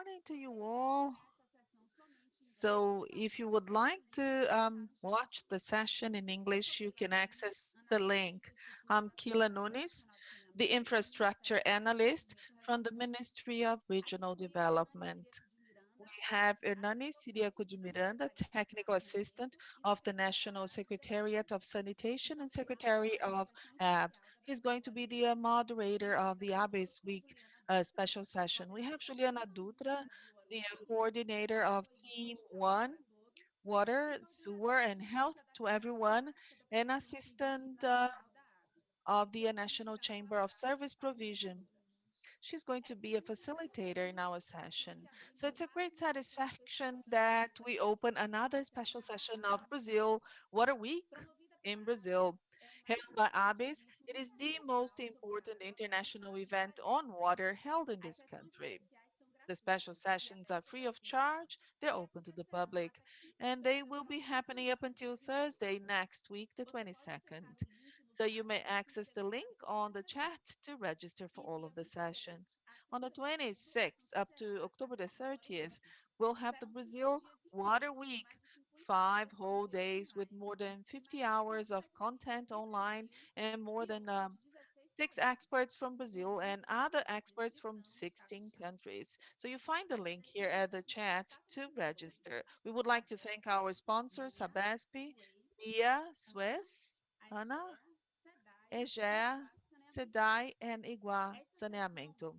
morning to you all. So if you would like to watch the session in English, you can access the link. I'm Keyla Nunes, the infrastructure analyst from the Ministry of Regional Development. We have Ernani Ciriaco de Miranda, technical assistant of the National Secretariat of Sanitation and Secretary of ABS. He's going to be the moderator of the ABS Week special session. We have Juliana Dutra, the coordinator of Team 1, Water, Sewer, and Health to Everyone, and assistant of the National Chamber of Service Provision. She's going to be a facilitator in our session. So it's a great satisfaction that we open another special session of Brazil Water Week in Brazil. Held by ABES, it is the most important international event on water held in this country. The special sessions are free of charge, they're open to the public, and they will be happening up until Thursday next week, the 22nd. So you may access the link on the chat to register for all of the sessions. On the 26th up to October the 30th, we'll have the Brazil Water Week, 5 whole days with more than 50 hours of content online and more than 6 experts from Brazil and other experts from 16 countries. So you find the link here at the chat to register. We would like to thank our sponsors, Sabesp, Mia, Swiss, Ana, Egea, Sedai, and Igua Saneamento.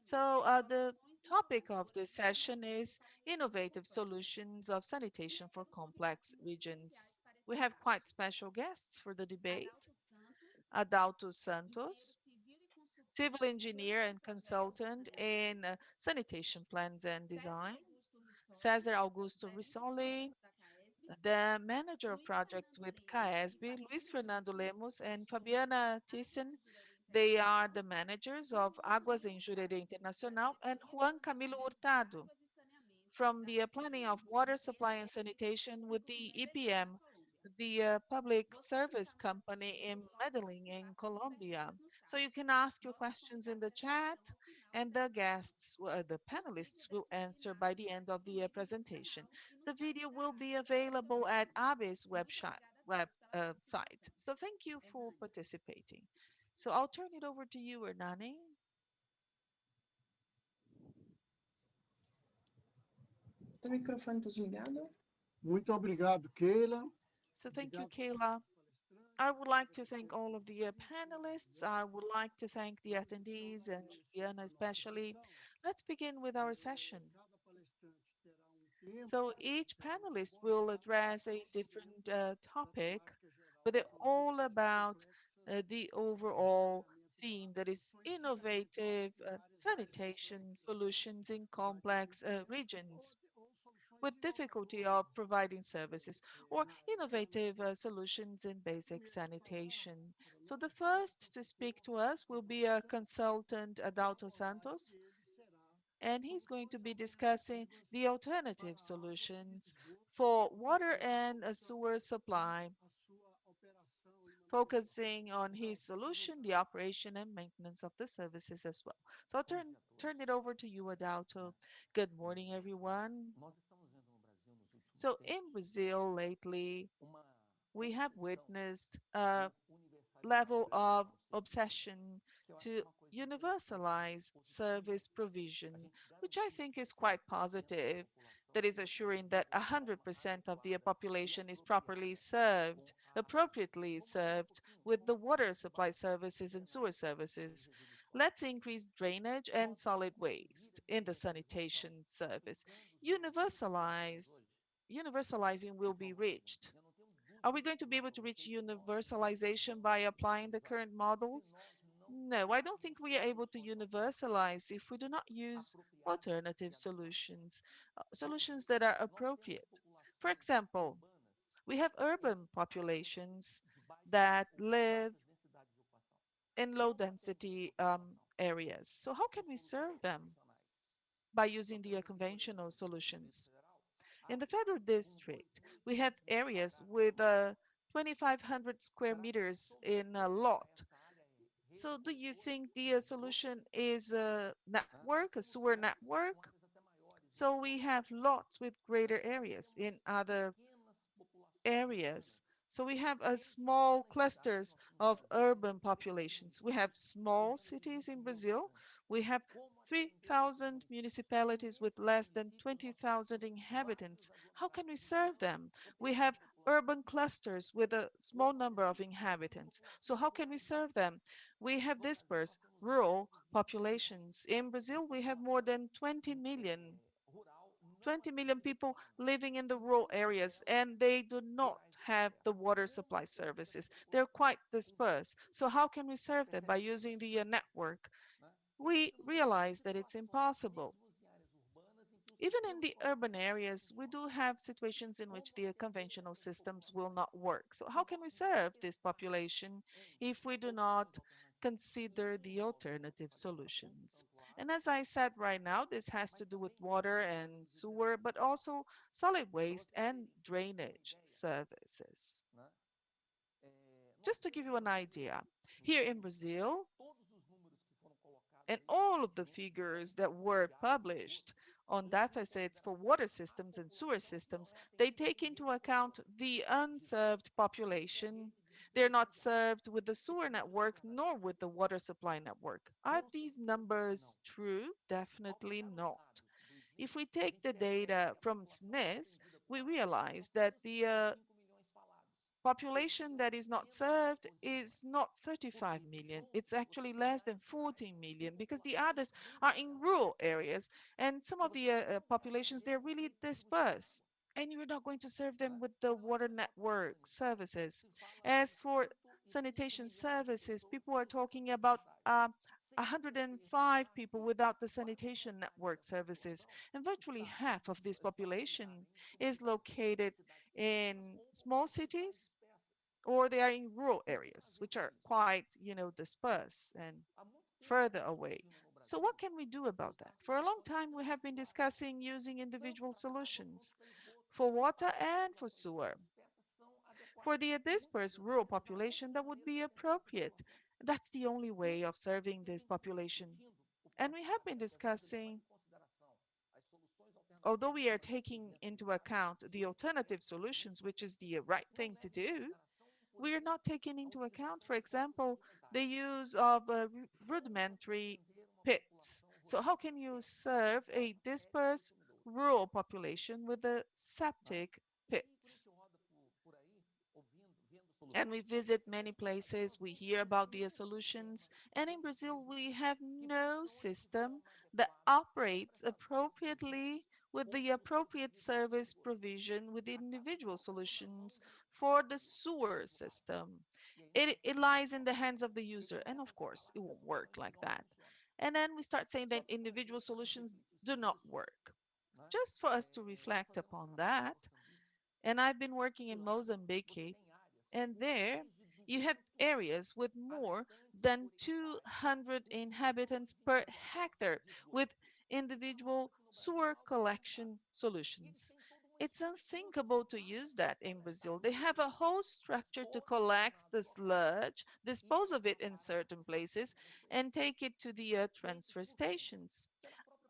So the topic of this session is innovative solutions of sanitation for complex regions. We have quite special guests for the debate. Adauto Santos, civil engineer and consultant in sanitation plans and design. César Augusto Rissoli, the manager of projects with Caesb, Luiz Fernando Lemos, and Fabiana Thiesen. They are the managers of Águas in Jurerê Internacional, and Juan Camilo Hurtado from the planning of water supply and sanitation with the EPM, the public service company in Medellin in Colombia. So you can ask your questions in the chat, and the guests, the panelists will answer by the end of the presentation. The video will be available at ABE's website. So thank you for participating. So I'll turn it over to you, Ernani. O microfone está desligado. Muito obrigado, Keyla. So thank you, Keyla. I would like to thank all of the panelists. I would like to thank the attendees and Juliana especially. Let's begin with our session. So each panelist will address a different topic, but they're all about the overall theme that is innovative sanitation solutions in complex regions with difficulty of providing services or innovative solutions in basic sanitation. So the first to speak to us will be a consultant, Adauto Santos, and he's going to be discussing the alternative solutions for water and sewer supply, focusing on his solution, the operation and maintenance of the services as well. So I'll turn it over to you, Adauto. Good morning, everyone. So in Brazil lately, we have witnessed a level of obsession to universalize service provision, which I think is quite positive. That is assuring that 100% of the population is properly served, appropriately served with the water supply services and sewer services. Let's increase drainage and solid waste in the sanitation service. Universalizing will be reached. Are we going to be able to reach universalization by applying the current models? No, I don't think we are able to universalize if we do not use alternative solutions, solutions that are appropriate. For example, we have urban populations that live in low density areas. So how can we serve them? By using the conventional solutions. In the Federal District, we have areas with 2,500 square meters in a lot. So do you think the solution is a network, a sewer network? So we have lots with greater areas in other areas. So we have a small clusters of urban populations. We have small cities in Brazil. We have 3,000 municipalities with less than 20,000 inhabitants. How can we serve them? We have urban clusters with a small number of inhabitants. So how can we serve them? We have dispersed rural populations. In Brazil, we have more than 20 million people living in the rural areas, and they do not have the water supply services. They're quite dispersed. So how can we serve them? By using the network. We realize that it's impossible. Even in the urban areas, we do have situations in which the conventional systems will not work. So how can we serve this population if we do not consider the alternative solutions? And as I said right now, this has to do with water and sewer, but also solid waste and drainage services. Just to give you an idea, here in Brazil, and all of the figures that were published on deficits for water systems and sewer systems, they take into account the unserved population. They're not served with the sewer network nor with the water supply network. Are these numbers true? Definitely not. If we take the data from SNES, we realize that the population that is not served is not 35 million. It's actually less than 14 million because the others are in rural areas and some of the populations, they're really dispersed. And you're not going to serve them with the water network services. As for sanitation services, people are talking about 105 people without the sanitation network services. And virtually half of this population is located in small cities or they are in rural areas, which are quite, dispersed and further away. So what can we do about that? For a long time, we have been discussing using individual solutions for water and for sewer. For the dispersed rural population, that would be appropriate. That's the only way of serving this population. And we have been discussing, although we are taking into account the alternative solutions, which is the right thing to do, we are not taking into account, for example, the use of rudimentary pits. So how can you serve a dispersed rural population with the septic pits? And we visit many places, we hear about the solutions, and in Brazil we have no system that operates appropriately with the appropriate service provision with individual solutions for the sewer system. It lies in the hands of the user, and of course it won't work like that. And then we start saying that individual solutions do not work. Just for us to reflect upon that, and I've been working in Mozambique, and there you have areas with more than 200 inhabitants per hectare with individual sewer collection solutions. It's unthinkable to use that in Brazil. They have a whole structure to collect the sludge, dispose of it in certain places, and take it to the transfer stations.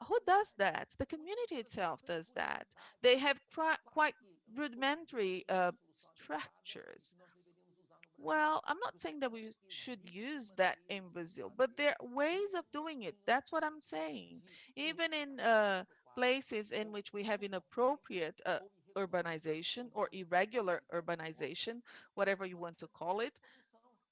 Who does that? The community itself does that. They have quite rudimentary structures. Well, I'm not saying that we should use that in Brazil, but there are ways of doing it. That's what I'm saying. Even in places in which we have inappropriate urbanization or irregular urbanization, whatever you want to call it,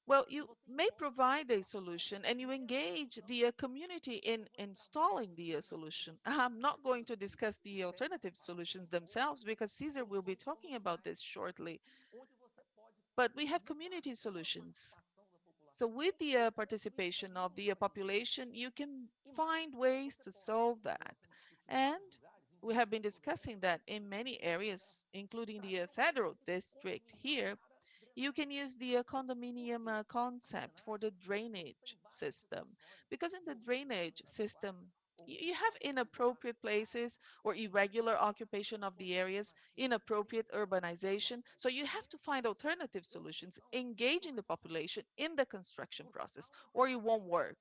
well, you may provide a solution and you engage the community in installing the solution. I'm not going to discuss the alternative solutions themselves because Cesar will be talking about this shortly. But we have community solutions. So with the participation of the population, you can find ways to solve that. And we have been discussing that in many areas, including the federal district here, you can use the condominium concept for the drainage system. Because in the drainage system, you have inappropriate places or irregular occupation of the areas, inappropriate urbanization. So you have to find alternative solutions, engaging the population in the construction process, or it won't work.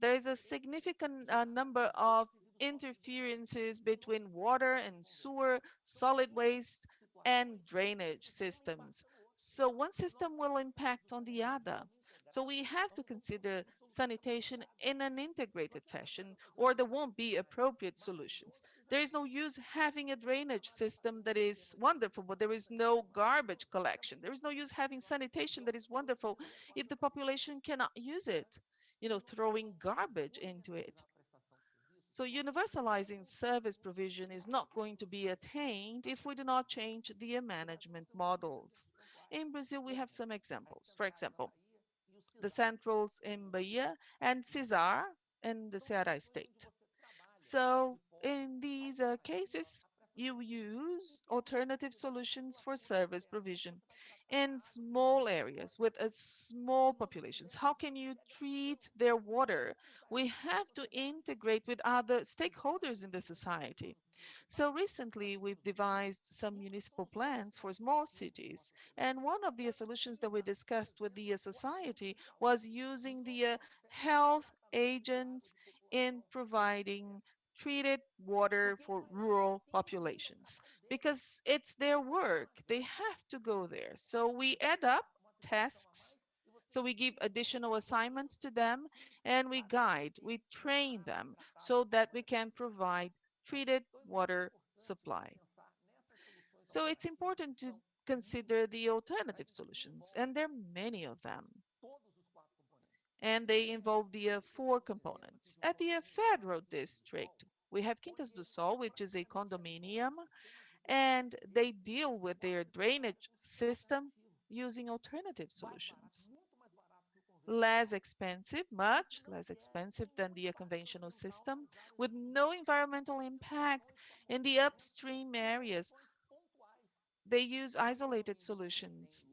There is a significant number of interferences between water and sewer, solid waste, and drainage systems. So one system will impact on the other. So we have to consider sanitation in an integrated fashion, or there won't be appropriate solutions. There is no use having a drainage system that is wonderful, but there is no garbage collection. There is no use having sanitation that is wonderful if the population cannot use it, throwing garbage into it. So universalizing service provision is not going to be attained if we do not change the management models. In Brazil, we have some examples. For example, the centrals in Bahia and Cesar in the Ceará state. So in these cases, you use alternative solutions for service provision in small areas with a small populations. How can you treat their water? We have to integrate with other stakeholders in the society. So recently, we've devised some municipal plans for small cities. And one of the solutions that we discussed with the society was using the health agents in providing treated water for rural populations because it's their work. They have to go there. So we add up tasks. So we give additional assignments to them and we guide, we train them so that we can provide treated water supply. So it's important to consider the alternative solutions, and there are many of them. And they involve the four components. At the federal district, we have Quintas do Sol, which is a condominium, and they deal with their drainage system using alternative solutions. Less expensive, much less expensive than the conventional system, with no environmental impact in the upstream areas. They use isolated solutions.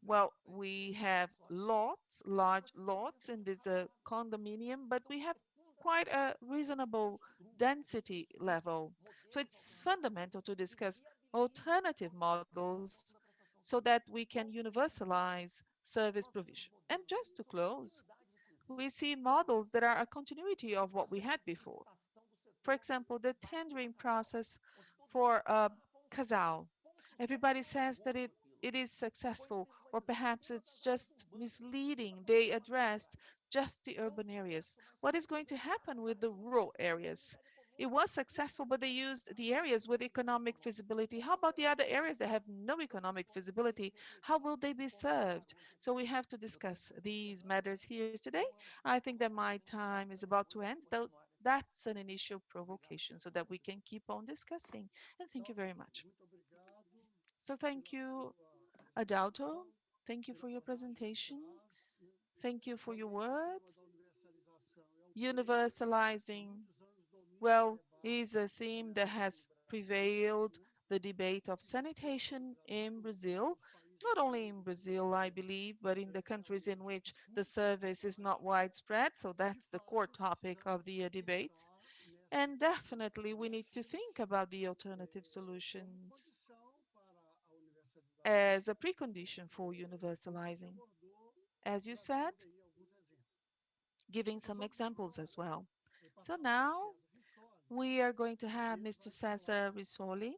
Well, we have lots, large lots in this condominium, but we have quite a reasonable density level. So it's fundamental to discuss alternative models so that we can universalize service provision. And just to close, we see models that are a continuity of what we had before. For example, the tendering process for Casal. Everybody says that it is successful, or perhaps it's just misleading. They addressed just the urban areas. What is going to happen with the rural areas? It was successful, but they used the areas with economic feasibility. How about the other areas that have no economic feasibility? How will they be served? So we have to discuss these matters here today. I think that my time is about to end, though that's an initial provocation so that we can keep on discussing. And thank you very much. So thank you, Adauto. Thank you for your presentation. Thank you for your words. Universalizing, well, is a theme that has prevailed the debate of sanitation in Brazil, not only in Brazil, I believe, but in the countries in which the service is not widespread. So that's the core topic of the debates. And definitely we need to think about the alternative solutions as a precondition for universalizing. As you said, giving some examples as well. So now we are going to have Mr. César Rissoli,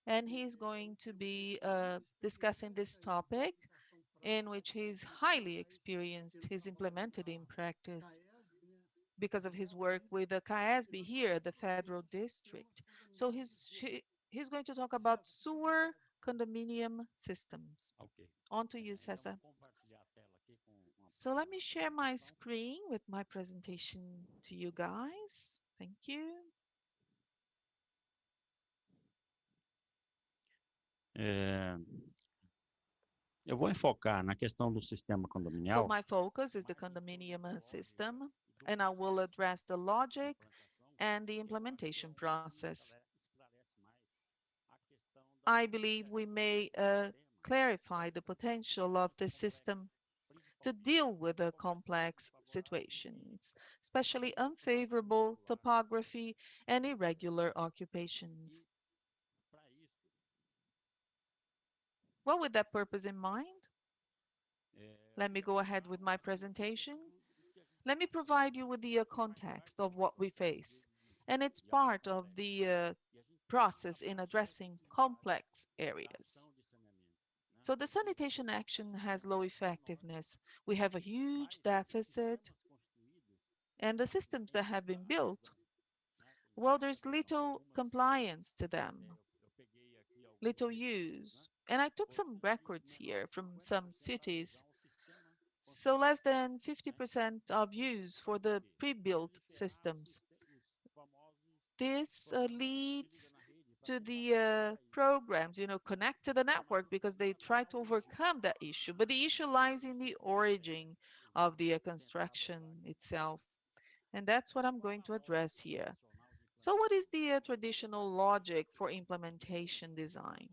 and he's going to be discussing this topic in which he's highly experienced, he's implemented in practice because of his work with the Caesb here at the Federal District. So he's going to talk about sewer condominium systems. On to you, César. So let me share my screen with my presentation to you guys. Thank you. Eu vou enfocar na questão do sistema So condominial. my focus is the condominium system, and I will address the logic and the implementation process. I believe we may clarify the potential of the system to deal with the complex situations, especially unfavorable topography and irregular occupations. Well, with that purpose in mind, let me go ahead with my presentation. Let me provide you with the context of what we face and it's part of the process in addressing complex areas. So the sanitation action has low effectiveness. We have a huge deficit, and the systems that have been built, well, there's little compliance to them, little use. And I took some records here from some cities. So less than 50% of use for the pre-built systems. This leads to the programs, connect to the network because they try to overcome that issue. But the issue lies in the origin of the construction itself. And that's what I'm going to address here. So what is the traditional logic for implementation design?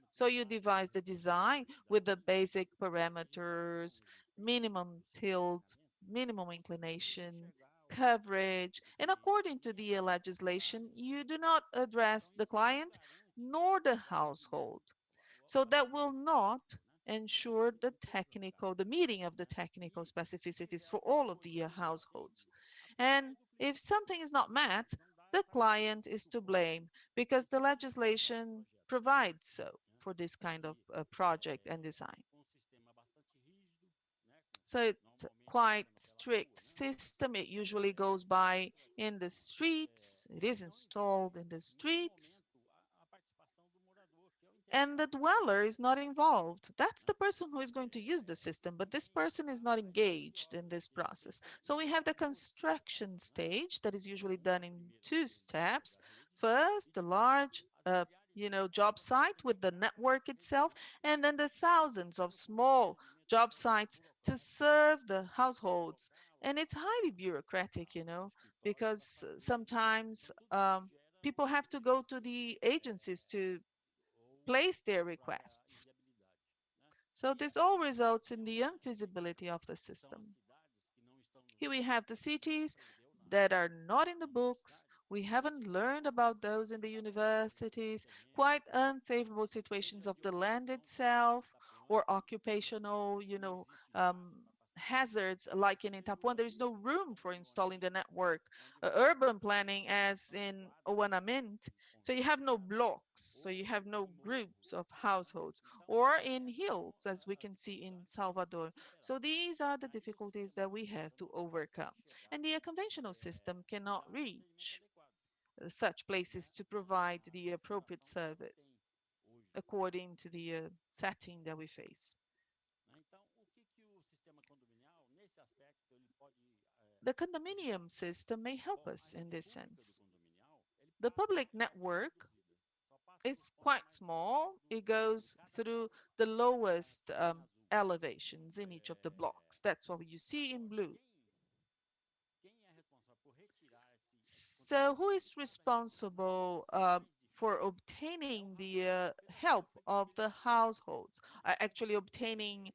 So you devise the design with the basic parameters, minimum tilt, minimum inclination, coverage, and according to the legislation, you do not address the client nor the household. So that will not ensure the meeting of the technical specificities for all of the households. And if something is not met, the client is to blame because the legislation provides so for this kind of project and design. So it's a quite strict system. It usually goes by in the streets. It is installed in the streets. And the dweller is not involved. That's the person who is going to use the system, but this person is not engaged in this process. So we have the construction stage that is usually done in two steps. First, the large job site with the network itself, and then the thousands of small job sites to serve the households. And it's highly bureaucratic, because sometimes people have to go to the agencies to place their requests. So this all results in the unfeasibility of the system. Here we have the cities that are not in the books. We haven't learned about those in the universities, quite unfavorable situations of the land itself or occupational, hazards like in Itapuã. There is no room for installing the network. Urban planning as in Oanamint, so you have no blocks, so you have no groups of households, or in hills, as we can see in Salvador. So these are the difficulties that we have to overcome. And the conventional system cannot reach such places to provide the appropriate service according to the setting that we face. The condominium system may help us in this sense. The public network is quite small. It goes through the lowest elevations in each of the blocks. That's what you see in blue. So who is responsible for obtaining the help of the households, actually obtaining,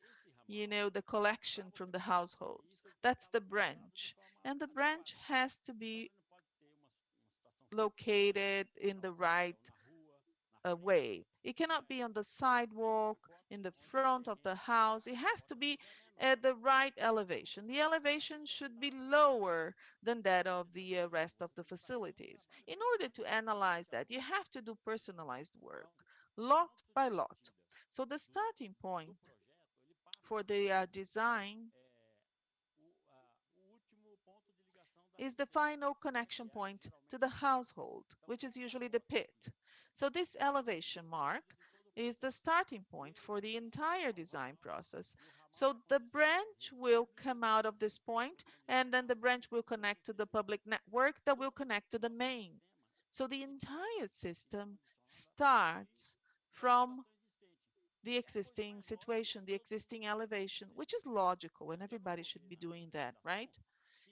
the collection from the households? That's the branch. And the branch has to be located in the right way. It cannot be on the sidewalk, in the front of the house. It has to be at the right elevation. The elevation should be lower than that of the rest of the facilities. In order to analyze that, you have to do personalized work, lot by lot. So the starting point for the design is the final connection point to the household, which is usually the pit. So this elevation mark is the starting point for the entire design process. So the branch will come out of this point, and then the branch will connect to the public network that will connect to the main. So the entire system starts from the existing situation, the existing elevation, which is logical, and everybody should be doing that, right?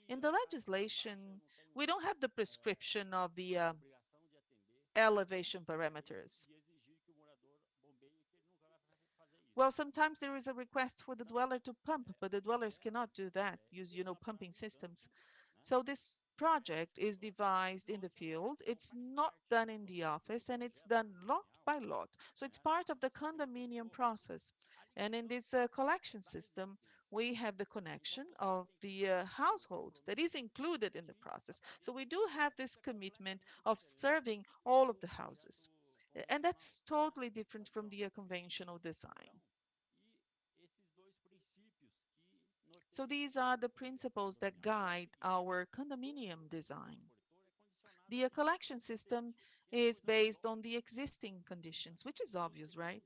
In the legislation, we don't have the prescription of the elevation parameters. Well, sometimes there is a request for the dweller to pump, but the dwellers cannot do that, use, pumping systems. So this project is devised in the field. It's not done in the office, and it's done lot by lot. So it's part of the condominium process. And in this collection system, we have the connection of the household that is included in the process. So we do have this commitment of serving all of the houses. And that's totally different from the conventional design. So these are the principles that guide our condominium design. The collection system is based on the existing conditions, which is obvious, right?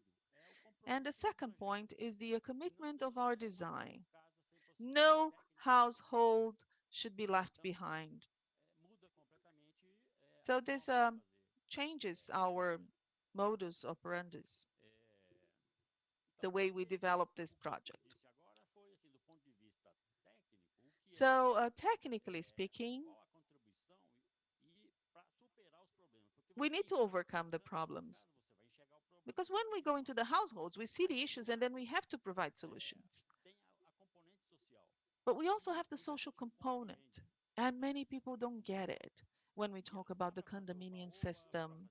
And the second point is the commitment of our design. No household should be left behind. So this changes our modus operandi, the way we develop this project. So technically speaking, we need to overcome the problems. Because when we go into the households, we see the issues and then we have to provide solutions. But we also have the social component, and many people don't get it when we talk about the condominium system.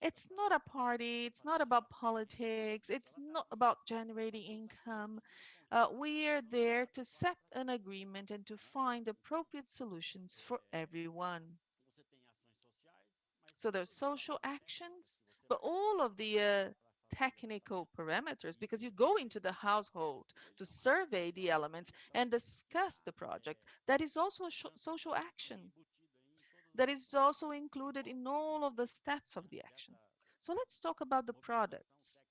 It's not a party, it's not about politics, it's not about generating income. We are there to set an agreement and to find appropriate solutions for everyone. So there's social actions, but all of the technical parameters, because you go into the household to survey the elements and discuss the project, that is also a social action that is also included in all of the steps of the action. So let's talk about the products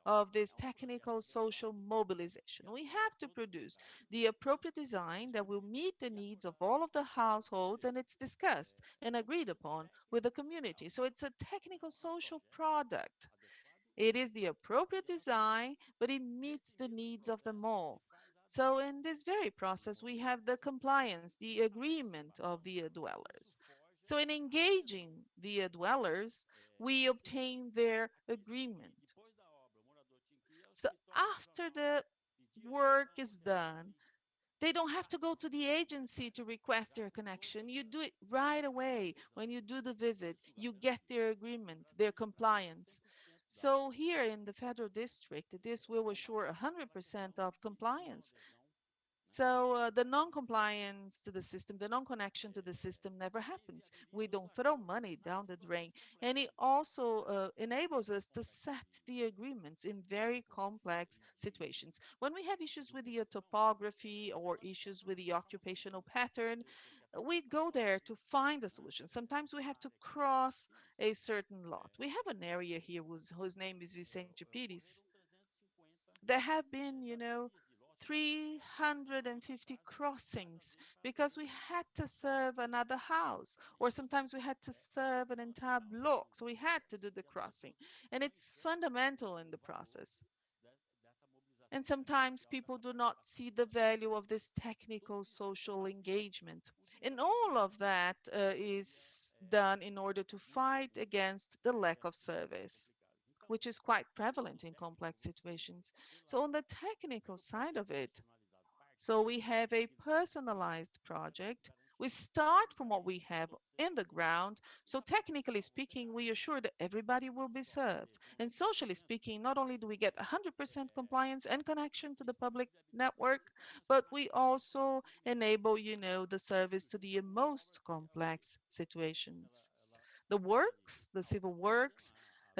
of this technical social mobilization. We have to produce the appropriate design that will meet the needs of all of the households, and it's discussed and agreed upon with the community. So it's a technical social product. It is the appropriate design, but it meets the needs of them all. So in this very process, we have the compliance, the agreement of the dwellers. So in engaging the dwellers, we obtain their agreement. So after the work is done, they don't have to go to the agency to request their connection. You do it right away. When you do the visit, you get their agreement, their compliance. So here in the federal district, this will assure 100% of compliance. So the non-compliance to the system, the non-connection to the system never happens. We don't throw money down the drain. And it also enables us to set the agreements in very complex situations. When we have issues with the topography or issues with the occupational pattern, we go there to find a solution. Sometimes we have to cross a certain lot. We have an area here whose name is Vicente Pires. There have been, 350 crossings because we had to serve another house, or sometimes we had to serve an entire block, so we had to do the crossing. And it's fundamental in the process. And sometimes people do not see the value of this technical social engagement. And all of that is done in order to fight against the lack of service, which is quite prevalent in complex situations. So on the technical side of it, so we have a personalized project. We start from what we have in the ground. So technically speaking, we assure that everybody will be served. And socially speaking, not only do we get 100% compliance and connection to the public network, but we also enable, the service to the most complex situations. The works, the civil works,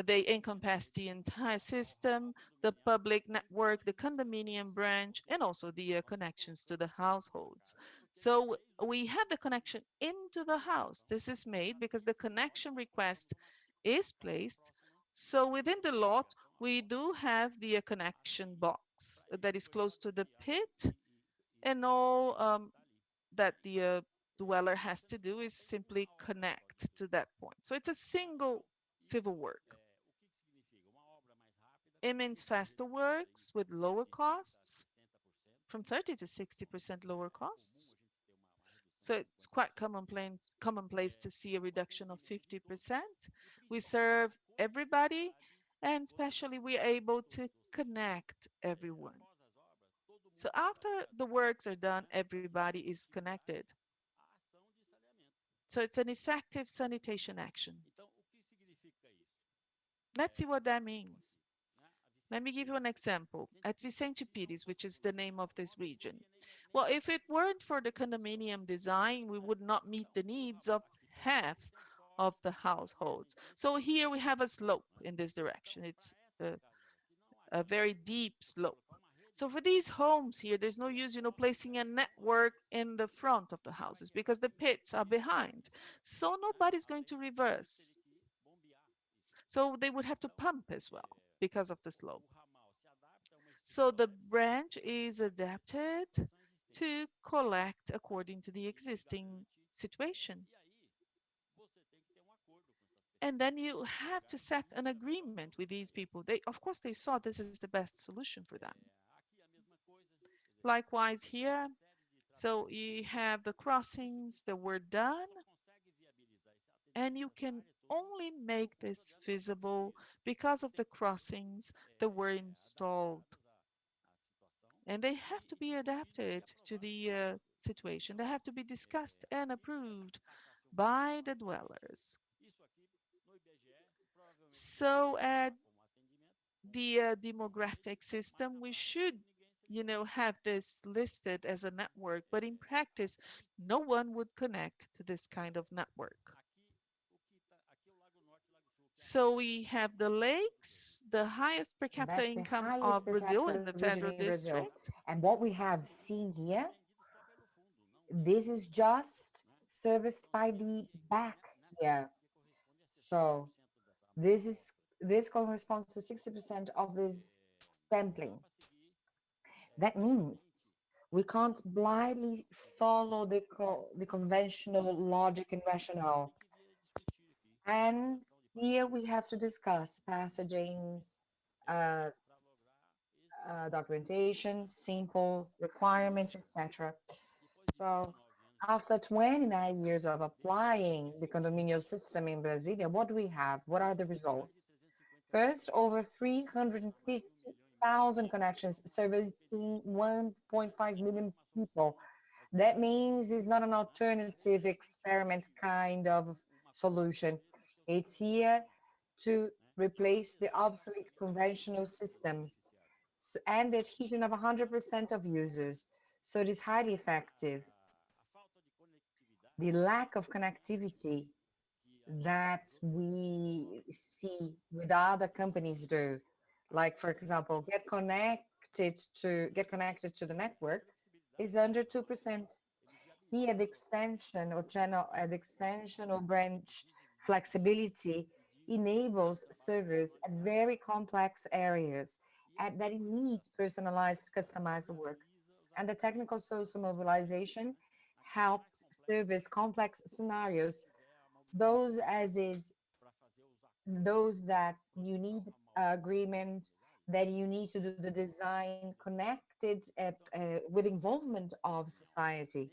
they encompass the entire system, the public network, the condominium branch, and also the connections to the households. So we have the connection into the house. This is made because the connection request is placed. So within the lot, we do have the connection box that is close to the pit, and all that the dweller has to do is simply connect to that point. So it's a single civil work. It means faster works with lower costs, from 30 to 60% lower costs. So it's quite commonplace to see a reduction of 50%. We serve everybody, and especially we're able to connect everyone. So after the works are done, everybody is connected. So it's an effective sanitation action. Let's see what that means. Let me give you an example. At Vicente Pires, which is the name of this region. Well, if it weren't for the condominium design, we would not meet the needs of half of the households. So here we have a slope in this direction. It's a very deep slope. So for these homes here, there's no use, placing a network in the front of the houses because the pits are behind. So nobody's going to reverse. So they would have to pump as well because of the slope. So the branch is adapted to collect according to the existing situation. And then you have to set an agreement with these people. Of course, they saw this is the best solution for them. Likewise here, so you have the crossings that were done, and you can only make this feasible because of the crossings that were installed. And they have to be adapted to the situation. They have to be discussed and approved by the dwellers. So at the demographic system, we should, have this listed as a network, but in practice, no one would connect to this kind of network. So we have the lakes, the highest per capita That's the income highest of per Brazil capita in the region federal in Brazil. district. And what we have seen here, this is just serviced by the back here. So this corresponds to 60% of this sampling. That means we can't blindly follow the conventional logic and rationale. And here we have to discuss passaging, uh, documentation, simple requirements, etc. So after 29 years of applying the condominium system in Brasilia, what do we have? What are the results? First, over 350,000 connections servicing 1.5 million people. That means it's not an alternative experiment kind of solution. It's here to replace the obsolete conventional system and the adhesion of 100% of users. So it is highly effective. The lack of connectivity that we see with other companies do, like for example, get connected to the network, is under 2%. Here, the extension or channel, the extension or branch flexibility enables service at very complex areas and that need personalized, customized work. And the technical social mobilization helps service complex scenarios, those as is those that you need agreement, that you need to do the design connected with involvement of society.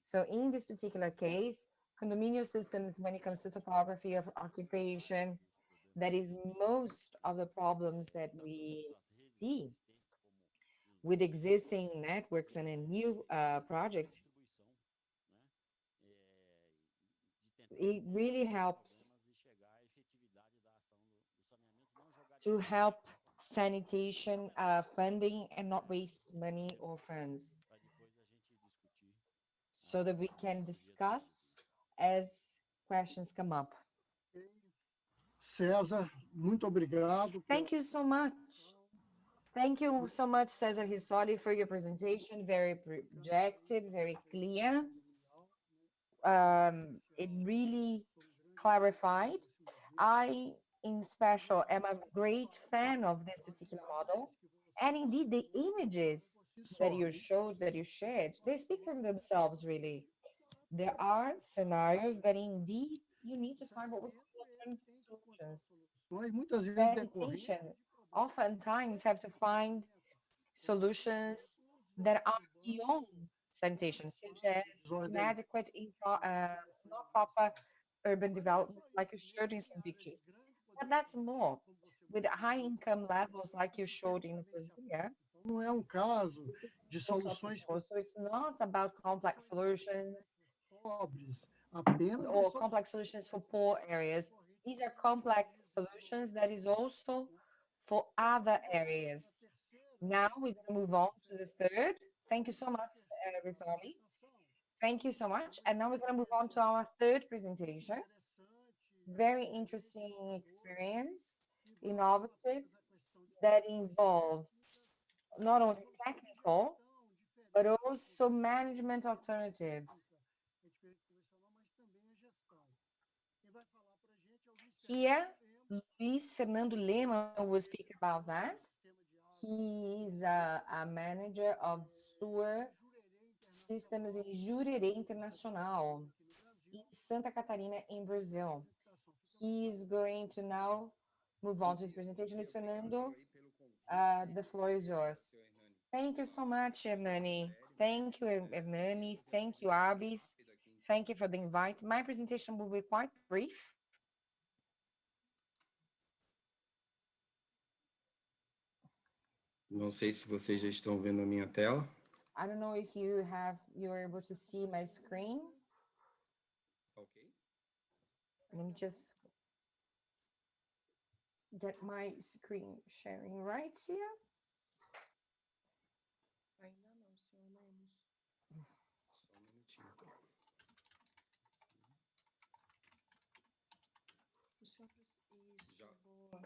So in this particular case, condominium systems, when it comes to topography of occupation, that is most of the problems that we see with existing networks and in new projects. It really helps to help sanitation funding and not waste money or funds, so that we can discuss as questions come up. César, muito obrigado. Thank you so much. Thank you so much, César Rissoli, for your presentation. Very projected, very clear. It really clarified. I, in special, am a great fan of this particular model. And indeed, the images that you showed, that you shared, they speak for themselves, really. There are scenarios that indeed you need to find what we call alternative solutions. Muitas vezes Sanitation oftentimes have to find solutions that are beyond sanitation, such as inadequate, not proper urban development, like you showed in some pictures. But that's more. With high income levels, like you showed in Brasilia, não é caso de soluções so it's not about complex solutions pobres, apenas or complex solutions for poor areas. These are complex solutions that is also for other areas. Now we're going to move on to the third. Thank you so much, Rissoli. Thank you so much. And now we're going to move on to our third presentation. Very interesting experience, innovative, that involves not only technical, but also management alternatives. Here, Luiz Fernando Lemos will speak about that. He is a manager of sewer systems in Jurerê Internacional, in Santa Catarina, in Brazil. He is going to now move on to his presentation. Luiz Fernando, the floor is yours. Thank you so much, Ernani. Thank you, Ernani. Thank you, Abis. Thank you for the invite. My presentation will be quite brief. Não sei se vocês já estão vendo a minha tela. I don't know if you're able to see my screen. Ok. Let me just get my screen sharing right here. Ainda não, senhor Lemos. Só um minutinho. O senhor Isso, já. Boa.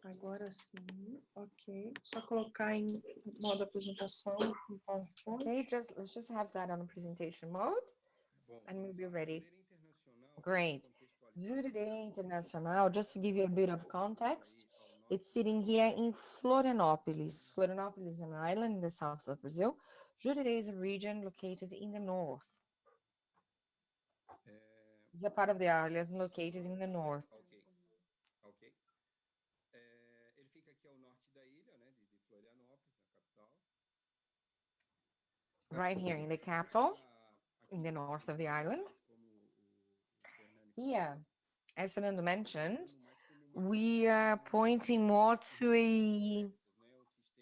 Agora sim, ok. Só colocar em modo apresentação no PowerPoint. Okay, let's just have that on the presentation mode, Bom, and we'll be ready. Internacional, Great. Jurerê Internacional, just to give you a bit of context, it's sitting here in Florianópolis. Florianópolis is an island in the south of Brazil. Jurerê is a region located in the north. It's a part of the island located in the north. Ok. Ele fica aqui ao norte da ilha, né, de Florianópolis, a capital. Right here in the capital, in the north of the island. Here, as Fernando mentioned, we are pointing more to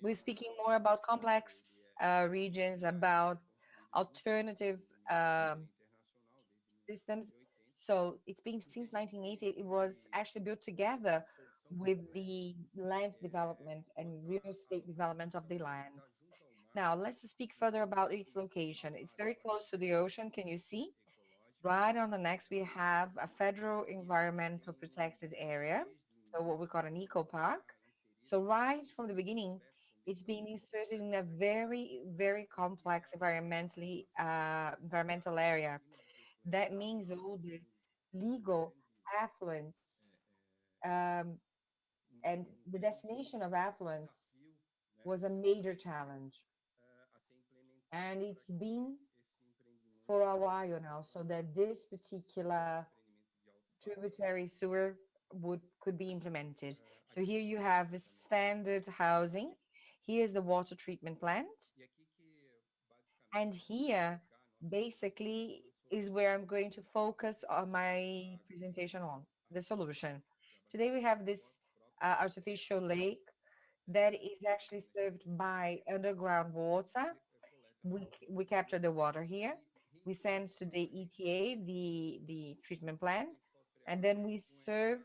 we're speaking more about complex regions, about alternative systems. So it's been since 1980, it was actually built together with the land development and real estate development of the land. Now, let's speak further about its location. It's very close to the ocean. Can you see? Right on the next, we have a federal environmental protected area, so what we call an eco park. So right from the beginning, it's being inserted in a very, very complex environmental area. That means all the legal affluence and the destination of affluence was a major challenge. And it's been for a while now, so that this particular tributary sewer could be implemented. So here you have a standard housing. Here's the water treatment plant. And here, basically, is where I'm going to focus on my presentation on, the solution. Today we have this artificial lake that is actually served by underground water. We capture the water here. We send to the ETA, the treatment plant, and then we serve,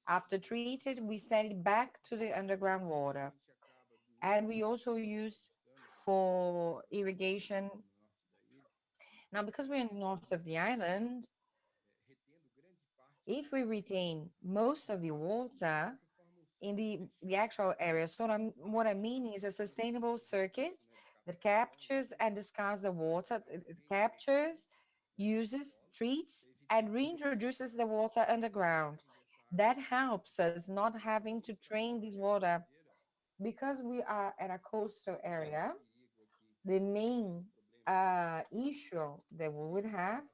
after treated, we send it back to the underground water. And we also use for irrigation. Now, because we're in the north of the island, if we retain most of the water in the actual area, so what I mean is a sustainable circuit that captures and discards the water. It captures, uses, treats, and reintroduces the water underground. That helps us not having to drain this water. Because we are at a coastal area, the main issue that we would have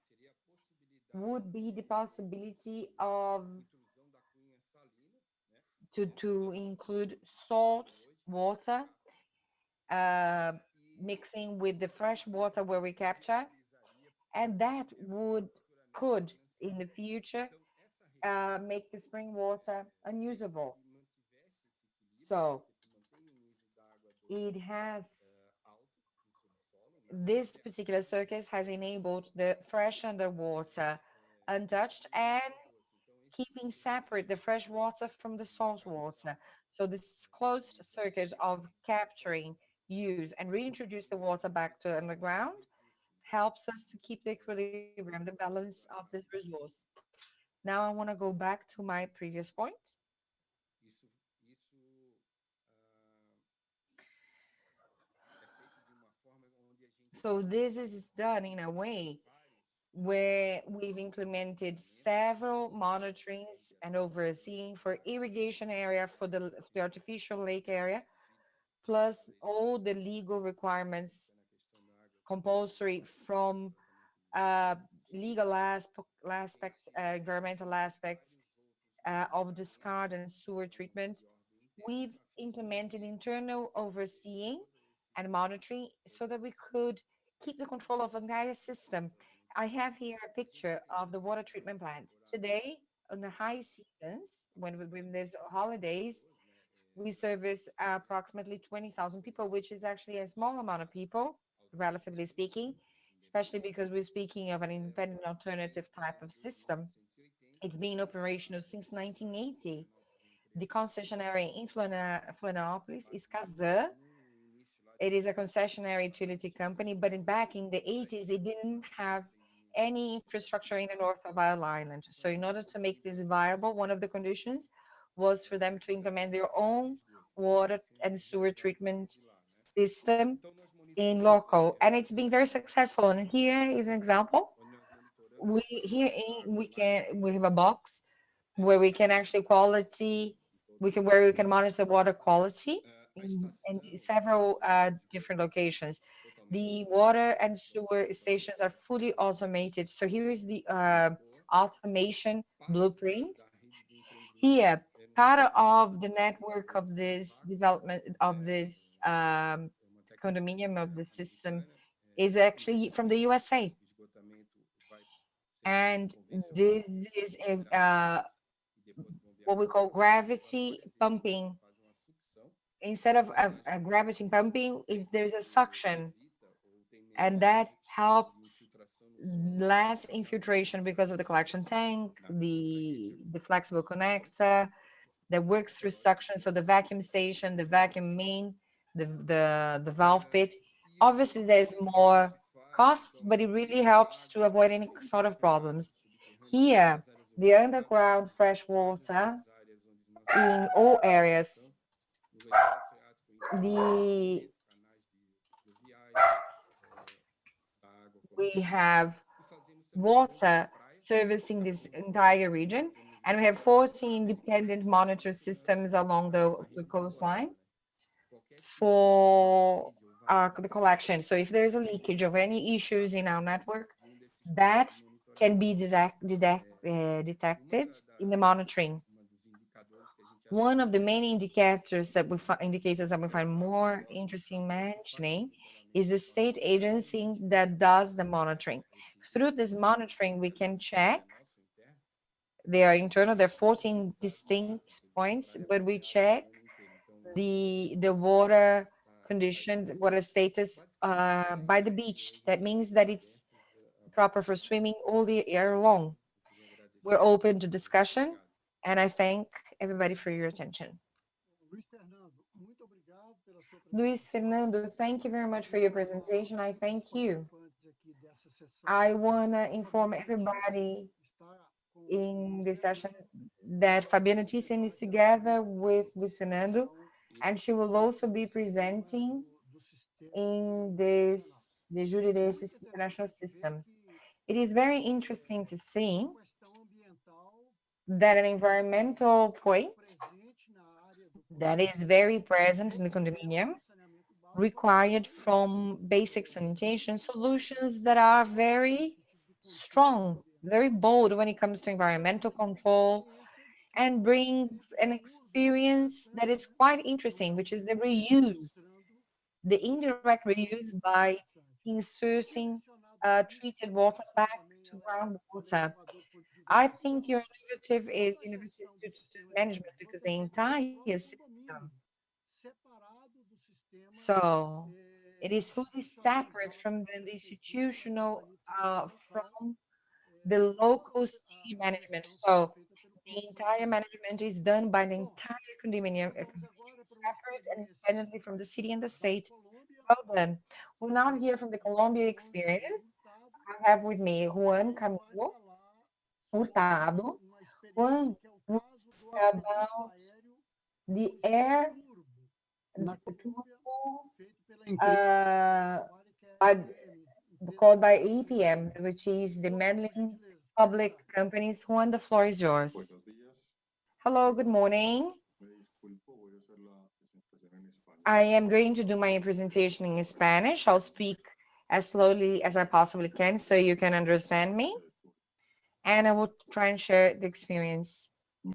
would be the possibility of to include salt water mixing with the fresh water where we capture, and that could in the future make the spring water unusable. So this particular circuit has enabled the fresh underwater untouched, and keeping separate the fresh water from the salt water. So this closed circuit of capturing, use, and reintroduce the water back to underground helps us to keep the equilibrium, the balance of this resource. Now I want to go back to my previous point. So this is done in a way where we've implemented several monitorings and overseeing for irrigation area for the artificial lake area, plus all the legal requirements compulsory from uh, legal aspects, environmental aspects of discard and sewer treatment. We've implemented internal overseeing and monitoring so that we could keep the control of the entire system. I have here a picture of the water treatment plant. Today, on the high seasons, when there's holidays, we service approximately 20,000 people, which is actually a small amount of people, relatively speaking, especially because we're speaking of an independent alternative type of system. It's been operational since 1980. The concessionary in Florianópolis is Caesb. It is a concessionary utility company, but back in the 80s, they didn't have any infrastructure in the north of our island. So in order to make this viable, one of the conditions was for them to implement their own water and sewer treatment system in local, and it's been very successful. And here is an example. We have a box where we can actually where we can monitor water quality in several different locations. The water and sewer stations are fully automated. So here is the automation blueprint. Here, part of the network of this development of this condominium of the system is actually from the USA. And this is what we call gravity pumping. Instead of a gravity pumping, if there's a suction, and that helps less infiltration because of the collection tank, the flexible connector that works through suction. So the vacuum station, the vacuum main, the valve pit. Obviously, there's more cost, but it really helps to avoid any sort of problems. Here, the underground fresh water in all areas, the we have water servicing this entire region, and we have 14 independent monitor systems along the coastline for the collection. So if there's a leakage of any issues in our network, that can be detected in the monitoring. One of the main indicators that we find more interesting mentioning is the state agency that does the monitoring. Through this monitoring, we can check. They are internal. There are 14 distinct points, but we check the water condition, water status by the beach. That means that it's proper for swimming all the year long. We're open to discussion, and I thank everybody for your attention. Luiz Fernando, thank you very much for your presentation. I thank you. I want to inform everybody in this session that Fabiana Thiesen is together with Luiz Fernando, and she will also be presenting in the Jurerê international system. It is very interesting to see that an environmental point that is very present in the condominium required from basic sanitation solutions that are very strong, very bold when it comes to environmental control, and brings an experience that is quite interesting, which is the reuse, the indirect reuse by inserting treated water back to groundwater. I think your innovative is innovative due to management because the entire system, so it is fully separate from the institutional, from the local city management. So The entire management is done by the entire condominium, separate and independently from the city and the state. Well done. We'll now hear from the Colombia experience. I have with me Juan, Camilo, Hurtado. Juan will talk about the air uh, by, called by EPM, which is the Medellin Public Companies. Juan, the floor is yours. Buenos días. Hello, good morning. Me disculpo, voy a hacer la presentación en español. I am going to do my presentation in Spanish. I'll speak as slowly as I possibly can so you can understand me. And I will try and share the experience. Me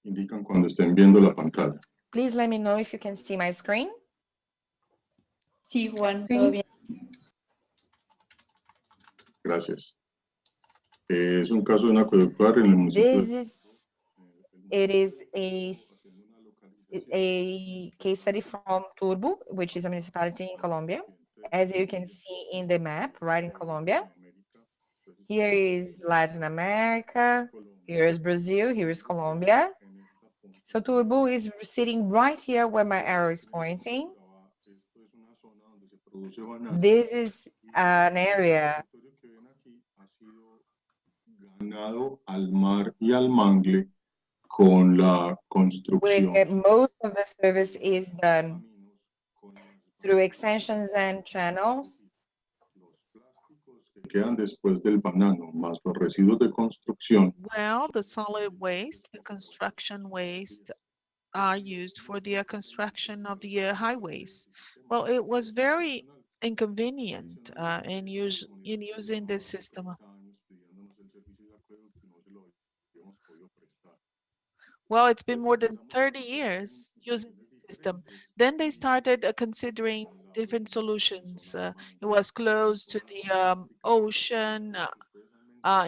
indican cuando estén viendo la pantalla. Please let me know if you can see my screen. Sí, Juan, Sí. todo bien. Gracias. Es un caso de un acueducto en el municipio. It is a case study from Turbo, which is a municipality in Colombia. As you can see in the map, right in Colombia. Here is Latin America, here is Brazil, here is Colombia. So Turbo is sitting right here where my arrow is pointing. This is an area Ganado al mar y al mangle con la construcción. where most of the service is done through extensions and channels. Los plásticos que quedan después del banano, más los residuos de construcción, Well, the solid waste, the construction waste are used for the construction of the highways. Well, it was very inconvenient in using this system. Well, it's been more than 30 years using the system. Then they started considering different solutions. It was close to the ocean,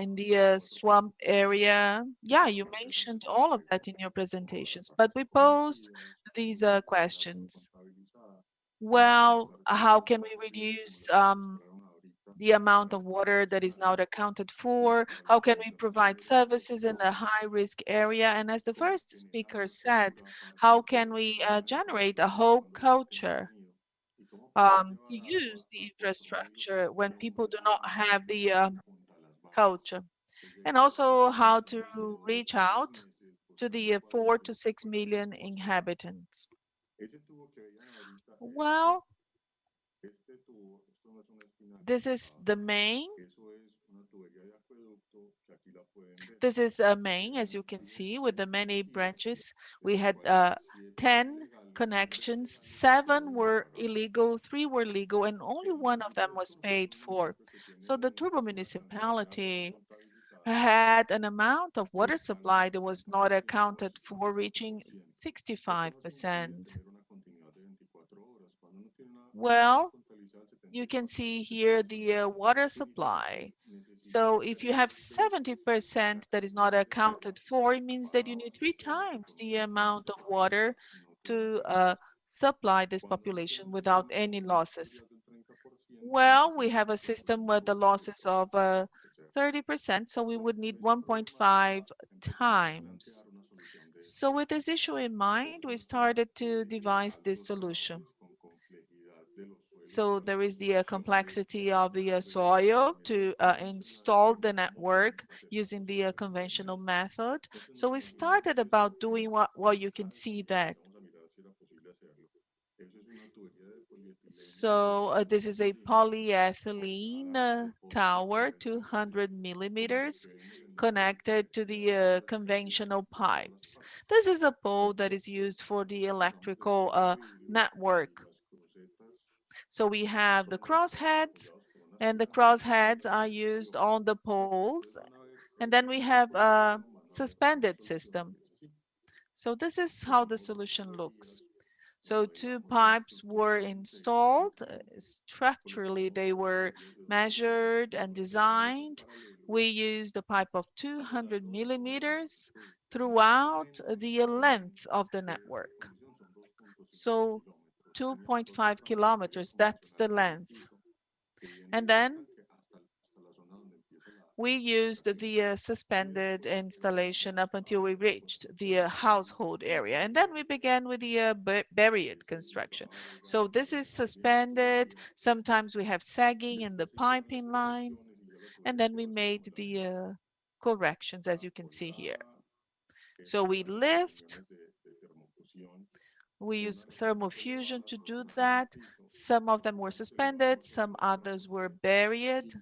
in the swamp area. Yeah, you mentioned all of that in your presentations, but we posed these questions. Well, how can we reduce the amount of water that is not accounted for? How can we provide services in a high-risk area? And as the first speaker said, how can we generate a whole culture to use the infrastructure when people do not have the culture? And also how to reach out to the 4 to 6 million inhabitants. Well, this is the main. This is a main, as you can see, with the many branches. We had 10 connections, 7 were illegal, 3 were legal, and only one of them was paid for. So the Turbo municipality had an amount of water supply that was not accounted for, reaching 65%. Well, you can see here the water supply. So if you have 70% that is not accounted for, it means that you need 3 times the amount of water to supply this population without any losses. Well, we have a system with the losses of 30%, so we would need 1.5 times. So with this issue in mind, we started to devise this solution. So there is the complexity of the soil to install the network using the conventional method. So we started about doing what you can see that. So this is a polyethylene tower, 200 millimeters, connected to the conventional pipes. This is a pole that is used for the electrical network. So we have the crossheads, and the crossheads are used on the poles. And then we have a suspended system. So this is how the solution looks. So 2 pipes were installed. Structurally, they were measured and designed. We used a pipe of 200 millimeters throughout the length of the network. So 2.5 kilometers, that's the length. And then we used the suspended installation up until we reached the household area. And then we began with the buried construction. So this is suspended. Sometimes we have sagging in the piping line. And then we made the corrections, as you can see here. So we lift. We use thermofusion to do that. Some of them were suspended, some others were buried.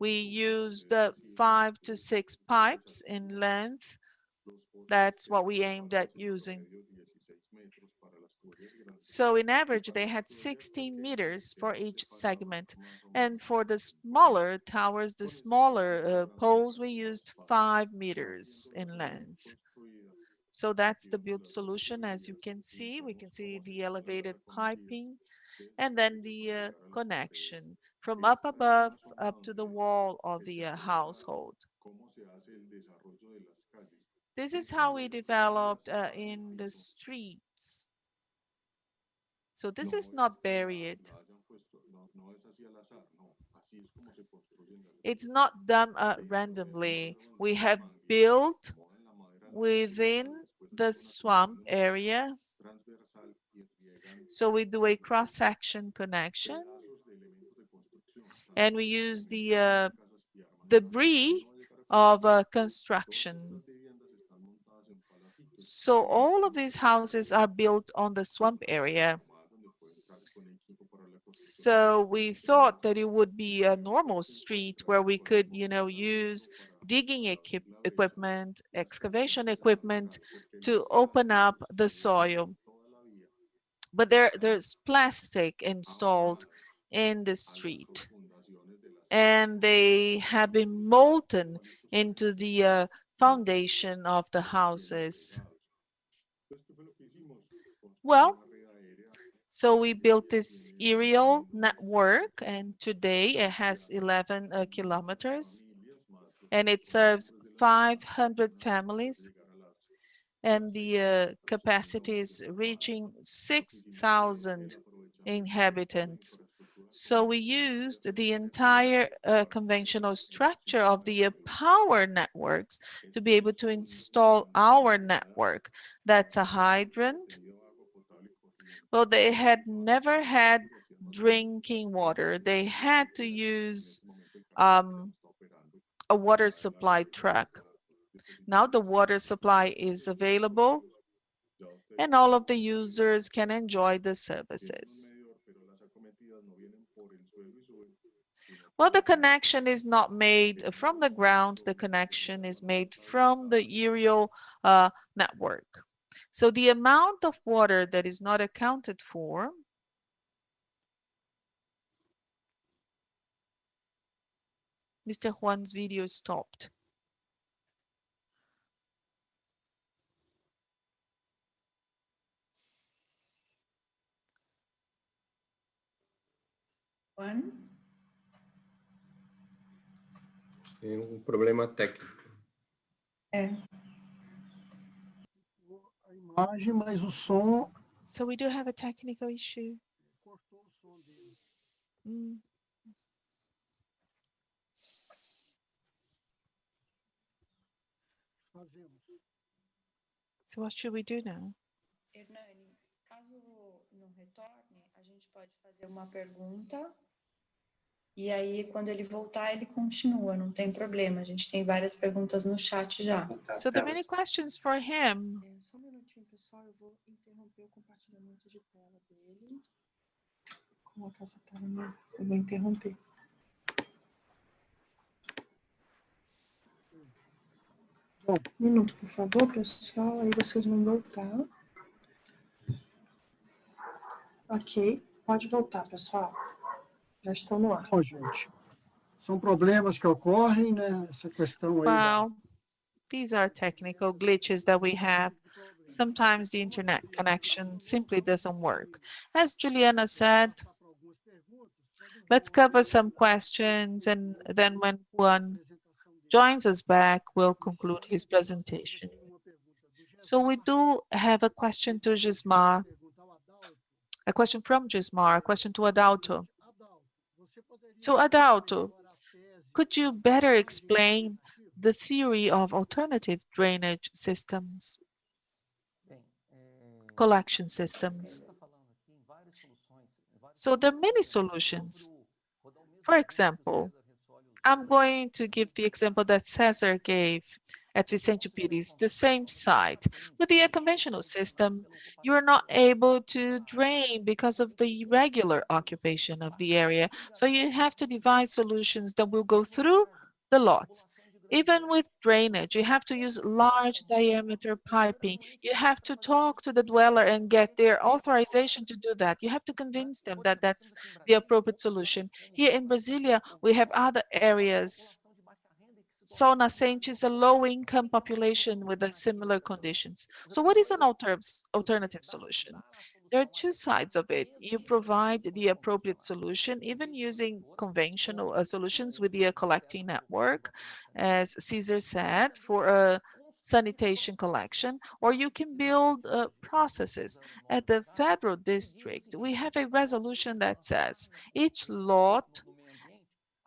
We used 5 to 6 pipes in length. That's what we aimed at using. So in average, they had 16 meters for each segment. And for the smaller towers, the smaller poles, we used 5 meters in length. So that's the built solution. As you can see, we can see the elevated piping and then the connection from up above up to the wall of the household. This is how we developed in the streets. So this is not buried. It's not done randomly. We have built within the swamp area. So we do a cross-section connection and we use the debris of construction. So all of these houses are built on the swamp area. So we thought that it would be a normal street where we could, use digging equipment, excavation equipment to open up the soil. But there's plastic installed in the street, and they have been molten into the foundation of the houses. Well, so we built this aerial network, and today it has 11 kilometers, and it serves 500 families, and the capacity is reaching 6,000 inhabitants. So we used the entire conventional structure of the power networks to be able to install our network. That's a hydrant. Well, they had never had drinking water. They had to use a water supply truck. Now the water supply is available and all of the users can enjoy the services. Well, the connection is not made from the ground. The connection is made from the aerial network. So the amount of water that is not accounted for Mr. Juan's video stopped. Juan? Tem problema técnico. É. A imagem, mas o som. So we do have a technical issue. Cortou o som dele. Fazemos. So what should we do now? Ernani, caso não retorne, a gente pode fazer uma pergunta e aí quando ele voltar ele continua, não tem problema. A gente tem várias perguntas no chat já. So there are many questions for him. Só um minutinho, pessoal, eu vou interromper o compartilhamento de tela dele. Vou colocar essa tela minha, eu vou interromper. Bom, Um minuto, por favor, pessoal, aí vocês vão voltar. Ok, pode voltar, pessoal. Já estou no ar. bom, gente. São problemas que ocorrem, né? Essa questão aí. Well, these are technical glitches that we have. Sometimes the internet connection simply doesn't work. As Juliana said, let's cover some questions, and then when Juan joins us back, we'll conclude his presentation. So we do have a question to Gismar, a question from Gismar, a question to Adauto. So Adauto, Could you better explain the theory of alternative drainage systems, collection systems? So there are many solutions. For example, I'm going to give the example that César gave at Vicente Pires, the same site. With the conventional system, you are not able to drain because of the irregular occupation of the area. So you have to devise solutions that will go through the lots. Even with drainage, you have to use large diameter piping. You have to talk to the dweller and get their authorization to do that. You have to convince them that that's the appropriate solution. Here in Brasilia, we have other areas. Sol Nascente is a low-income population with similar conditions. So what is an alternative solution? There are two sides of it. You provide the appropriate solution, even using conventional solutions with the collecting network, as César said, for a sanitation collection, or you can build processes. At the federal district, we have a resolution that says each lot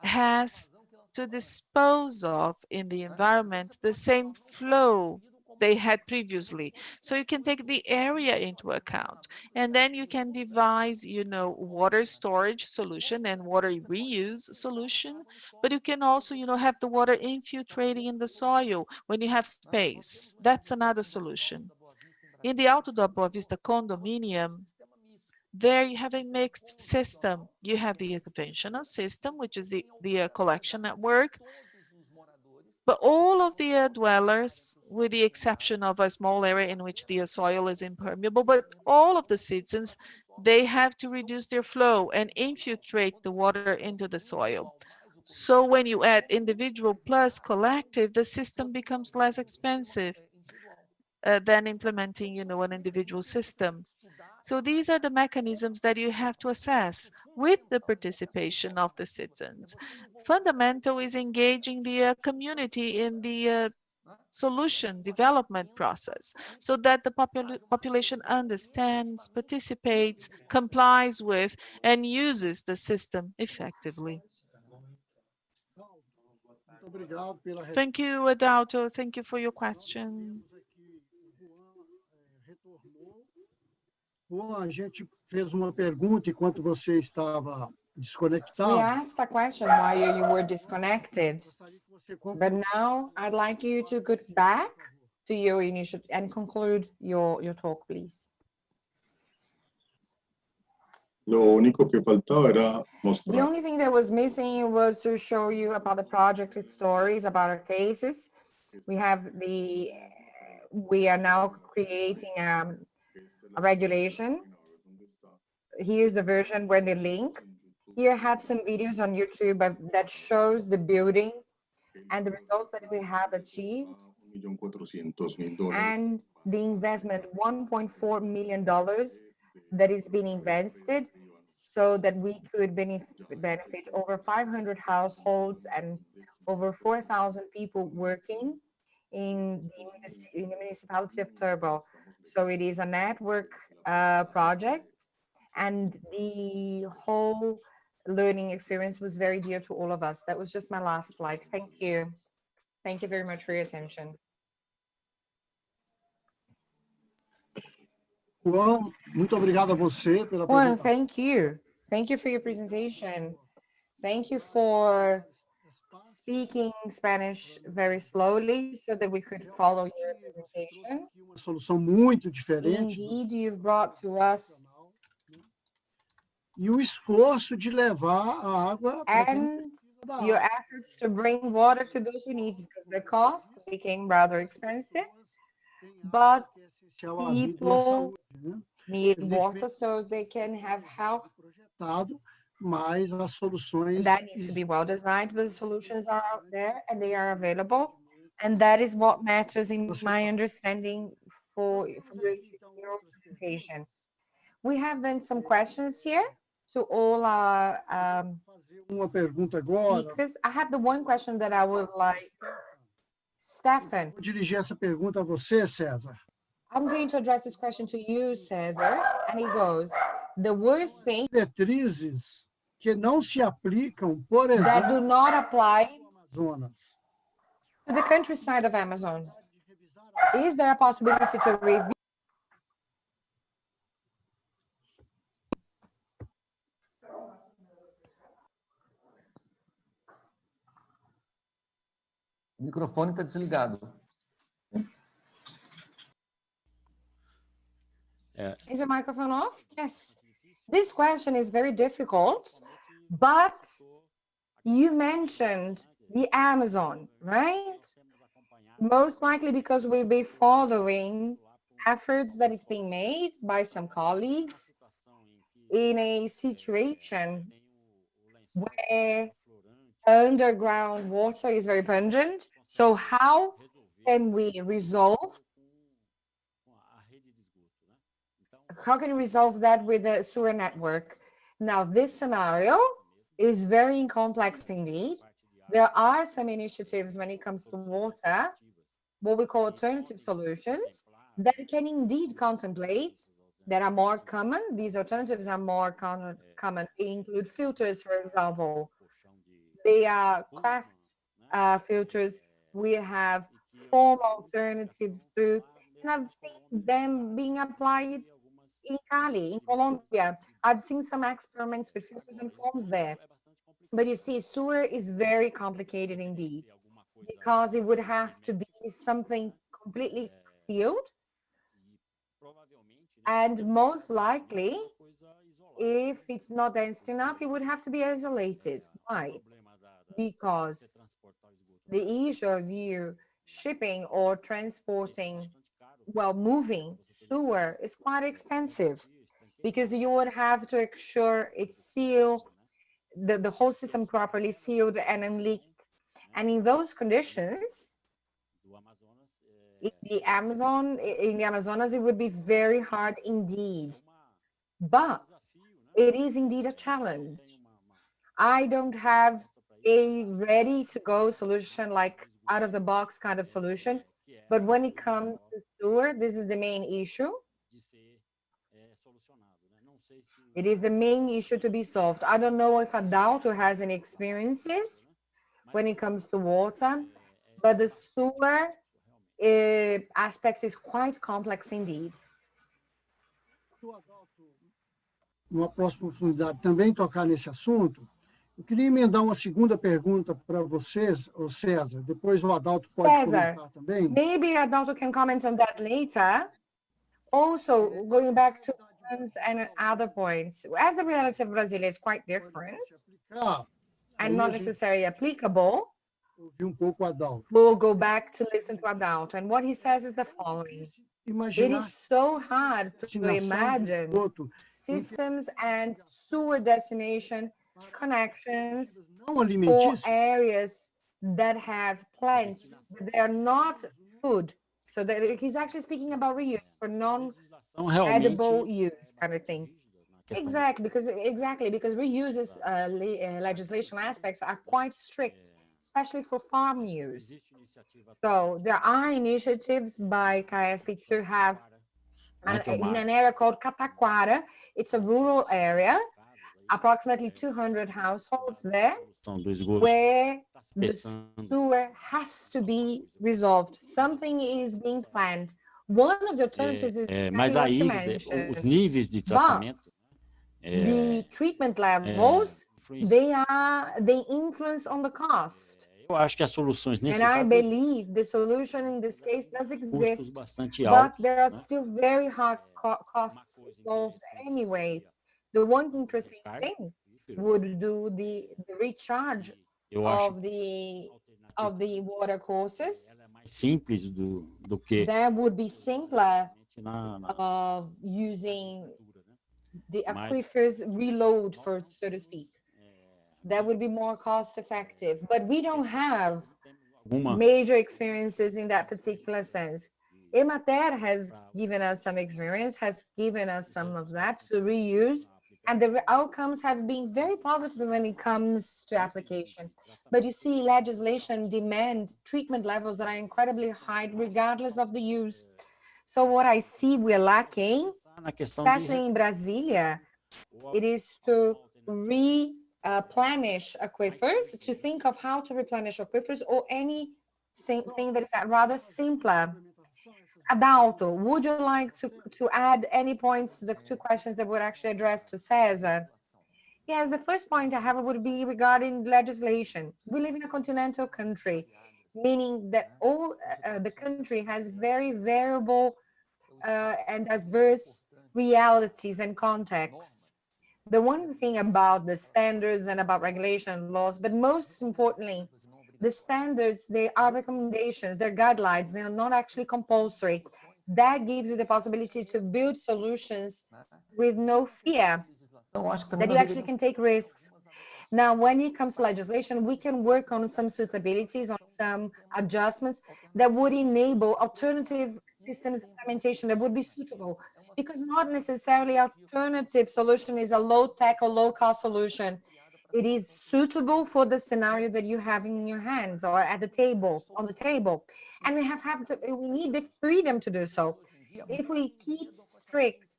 has to dispose of in the environment the same flow they had previously. So you can take the area into account, and then you can devise, water storage solution and water reuse solution, but you can also, have the water infiltrating in the soil when you have space. That's another solution. In the Alto da Boa Vista condominium, there you have a mixed system. You have the conventional system, which is the collection network, but all of the dwellers, with the exception of a small area in which the soil is impermeable, but all of the citizens, they have to reduce their flow and infiltrate the water into the soil. So when you add individual plus collective, the system becomes less expensive than implementing, an individual system. So these are the mechanisms that you have to assess with the participation of the citizens. Fundamental is engaging the community in the solution development process so that the population understands, participates, complies with, and uses the system effectively. Thank you, Adauto. Thank you for your question. Juan, a gente fez uma pergunta enquanto você estava We desconectado. asked a question while you were disconnected, but now I'd like you to go back to your initial and conclude your talk, please. Lo único que faltaba era The mostrar. only thing that was missing was to show you about the project stories, about our cases. We are now creating a regulation. Here's the version where the link. Here I have some videos on YouTube that shows the building and the results that we have achieved. And the investment, $1.4 million that is being invested so that we could benefit over 500 households and over 4,000 people working in the municipality of Turbo. So it is a network project, and the whole learning experience was very dear to all of us. That was just my last slide. Thank you. Thank you very much for your attention. Juan, muito obrigado a você pela Juan, apresentação. thank you. Thank you for your presentation. Thank you for speaking Spanish very slowly so that we could follow your presentation. Uma solução muito diferente. Indeed, you've brought to us E o esforço de levar a água para quem and precisa da your água. efforts to bring water to those who need it, because the cost became rather expensive, but Essencial à vida e à people saúde, né? need water so they can have health. Projetado, mas as soluções That needs to be well designed, but the solutions are out there and they are available. And that is what matters in my understanding for your presentation. We have then some questions here to all our fazer uma pergunta agora. speakers. I have the one question that I would like. Stefan, Vou dirigir essa pergunta a você, César. I'm going to address this question to you, César. And it goes, the worst thing Diretrizes que não se aplicam, por that do exemplo, not apply no Amazonas. to the countryside of Amazon? Is there a possibility to review? O microfone está desligado. Is your microphone off? Yes. This question is very difficult, but you mentioned the Amazon, right? Most likely because we'll be following efforts that it's being made by some colleagues in a situation where underground water is very pungent. So how can we resolve that with the sewer network? Now, this scenario is very complex indeed. There are some initiatives when it comes to water, what we call alternative solutions, that can indeed contemplate, that are more common. These alternatives are more common. They include filters, for example. They are craft filters. We have foam alternatives too. And I've seen them being applied in Cali, in Colombia. I've seen some experiments with filters and foams there. But you see, sewer is very complicated indeed, because it would have to be something completely sealed. And most likely, if it's not dense enough, it would have to be isolated. Why? Because the issue of you shipping or transporting, well, moving sewer is quite expensive, because you would have to ensure it's sealed, the whole system properly sealed and unleaked. And in those conditions, in the Amazonas, it would be very hard indeed. But it is indeed a challenge. I don't have a ready-to-go solution, like out-of-the-box kind of solution. But when it comes to sewer, this is the main issue. It is the main issue to be solved. I don't know if Adauto has any experiences when it comes to water, but the sewer aspect is quite complex indeed. Numa próxima oportunidade, também tocar nesse assunto, eu queria emendar uma segunda pergunta para vocês, o César, depois o Adauto pode César, comentar também. Maybe Adauto can comment on that later. Also, going back to and other points, as the reality of Brazil is quite different and not necessarily applicable, we'll go back to listen to Adauto. And what he says is the following. It is so hard to imagine systems and sewer destination connections for areas that have plants, but they are not food. So he's actually speaking about reuse for non-edible use kind of thing. Exactly, because reuses legislation aspects are quite strict, especially for farm use. So there are initiatives by Caesb to have in an area called Cataquara. It's a rural area, approximately 200 households there, where the sewer has to be resolved. Something is being planned. One of the alternatives is exactly what you mentioned. But the treatment levels, they influence on the cost. And I believe the solution in this case does exist, but there are still very high costs involved anyway. The one interesting thing would do the recharge of the water courses. That would be simpler of using the aquifers reload, so to speak. That would be more cost effective, but we don't have major experiences in that particular sense. Emater has given us some experience, has given us some of that to reuse, and the outcomes have been very positive when it comes to application. But you see, legislation demand treatment levels that are incredibly high, regardless of the use. So what I see we're lacking, especially in Brasilia, it is to replenish aquifers, to think of how to replenish aquifers, or any thing that is rather simpler. Adauto, would you like to add any points to the two questions that were actually addressed to César? Yes, the first point I have would be regarding legislation. We live in a continental country, meaning that all the country has very variable and diverse realities and contexts. The one thing about the standards and about regulation and laws, but most importantly, the standards, they are recommendations, they're guidelines, they are not actually compulsory. That gives you the possibility to build solutions with no fear, that you actually can take risks. Now, when it comes to legislation, we can work on some suitabilities, on some adjustments that would enable alternative systems implementation that would be suitable, because not necessarily alternative solution is a low-tech or low-cost solution. It is suitable for the scenario that you have in your hands or at the table, on the table. And we need the freedom to do so. If we keep strict,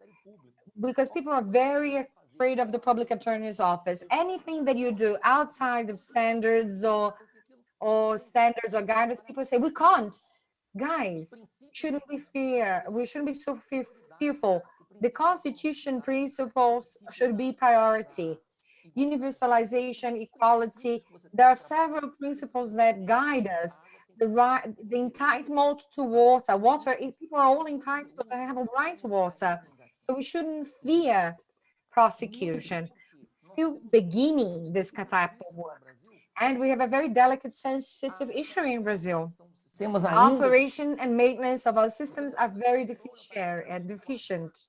because people are very afraid of the public attorney's office, anything that you do outside of standards or standards or guidance, people say, we can't. Guys, shouldn't we fear? We shouldn't be so fearful. The Constitution principles should be priority. Universalization, equality. There are several principles that guide us. The entitlement to water. People are all entitled to have a right to water. So we shouldn't fear prosecution. Still beginning this type of work. And we have a very delicate, sensitive issue in Brazil. Operation and maintenance of our systems are very deficient.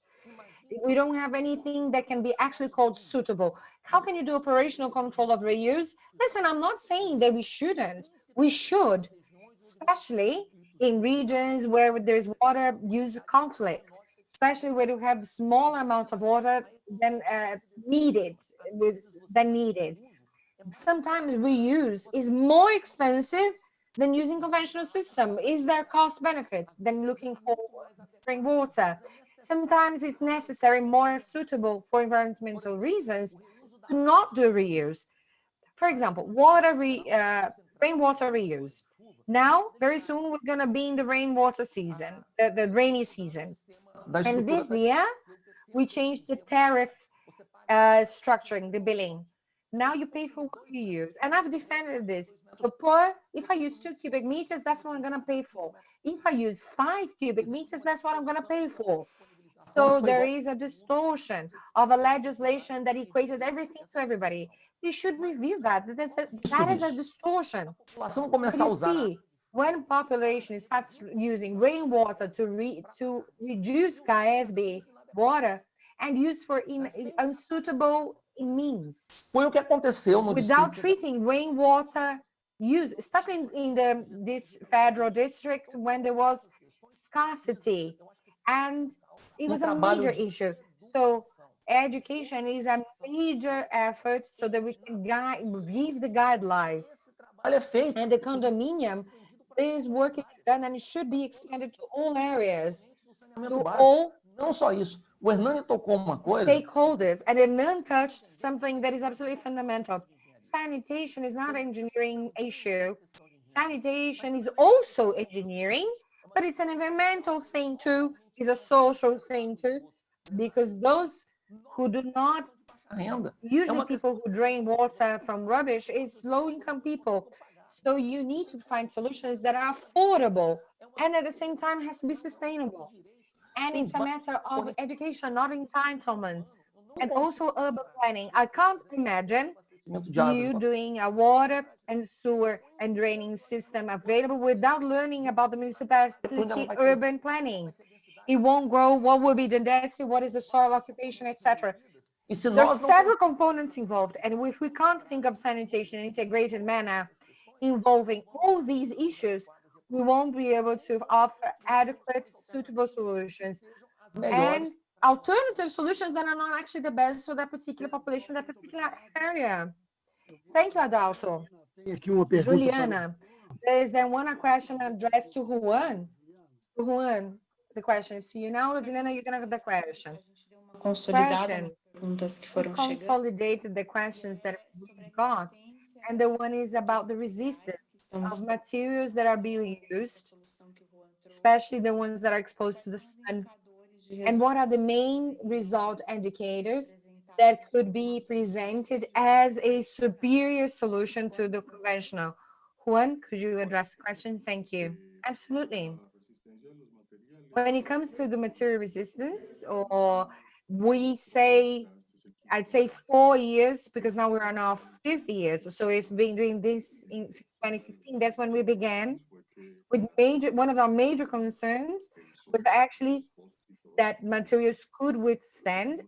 We don't have anything that can be actually called suitable. How can you do operational control of reuse? Listen, I'm not saying that we shouldn't. We should, especially in regions where there's water use conflict, especially where you have small amounts of water than needed. Sometimes reuse is more expensive than using conventional system. Is there cost benefit than looking for spring water? Sometimes it's necessary, more suitable for environmental reasons, to not do reuse. For example, rainwater reuse. Now, very soon, we're going to be in the rainwater season, the rainy season. And this year, we changed the tariff structuring, the billing. Now you pay for what you use. And I've defended this. So if I use 2 cubic meters, that's what I'm going to pay for. If I use 5 cubic meters, that's what I'm going to pay for. So there is a distortion of a legislation that equated everything to everybody. We should review that. That is a distortion. You see, when population starts using rainwater to reduce Caesb water and use for unsuitable means, without treating rainwater use, especially in this federal district when there was scarcity, and it was a major issue. So education is a major effort so that we can give the guidelines. And the condominium, this work is done and it should be expanded to all areas, to all stakeholders. And Hernani touched something that is absolutely fundamental. Sanitation is not an engineering issue. Sanitation is also engineering, but it's an environmental thing too, it's a social thing too, because those who do not, usually people who drain water from rubbish, is low-income people. So you need to find solutions that are affordable and at the same time has to be sustainable. And it's a matter of education, not entitlement. And also urban planning. I can't imagine you doing a water and sewer and draining system available without learning about the municipality urban planning. It won't grow. What will be the density? What is the soil occupation, etc. There are several components involved. And if we can't think of sanitation in an integrated manner involving all these issues, we won't be able to offer adequate, suitable solutions and alternative solutions that are not actually the best for that particular population, that particular area. Thank you, Adauto. Juliana, there is then one question addressed to Juan. Juan, the question is to you now. Juliana, you're going to have the question. Consolidada. perguntas que We've foram chegando. consolidated the questions that we got, and the one is about the resistance of materials that are being used, especially the ones that are exposed to the sun. And what are the main result indicators that could be presented as a superior solution to the conventional? Juan, could you address the question? Thank you. Absolutely. When it comes to the material resistance, or we say, I'd say 4 years, because now we're on our 5th year. So it's been doing this in 2015. That's when we began with one of our major concerns was actually that materials could withstand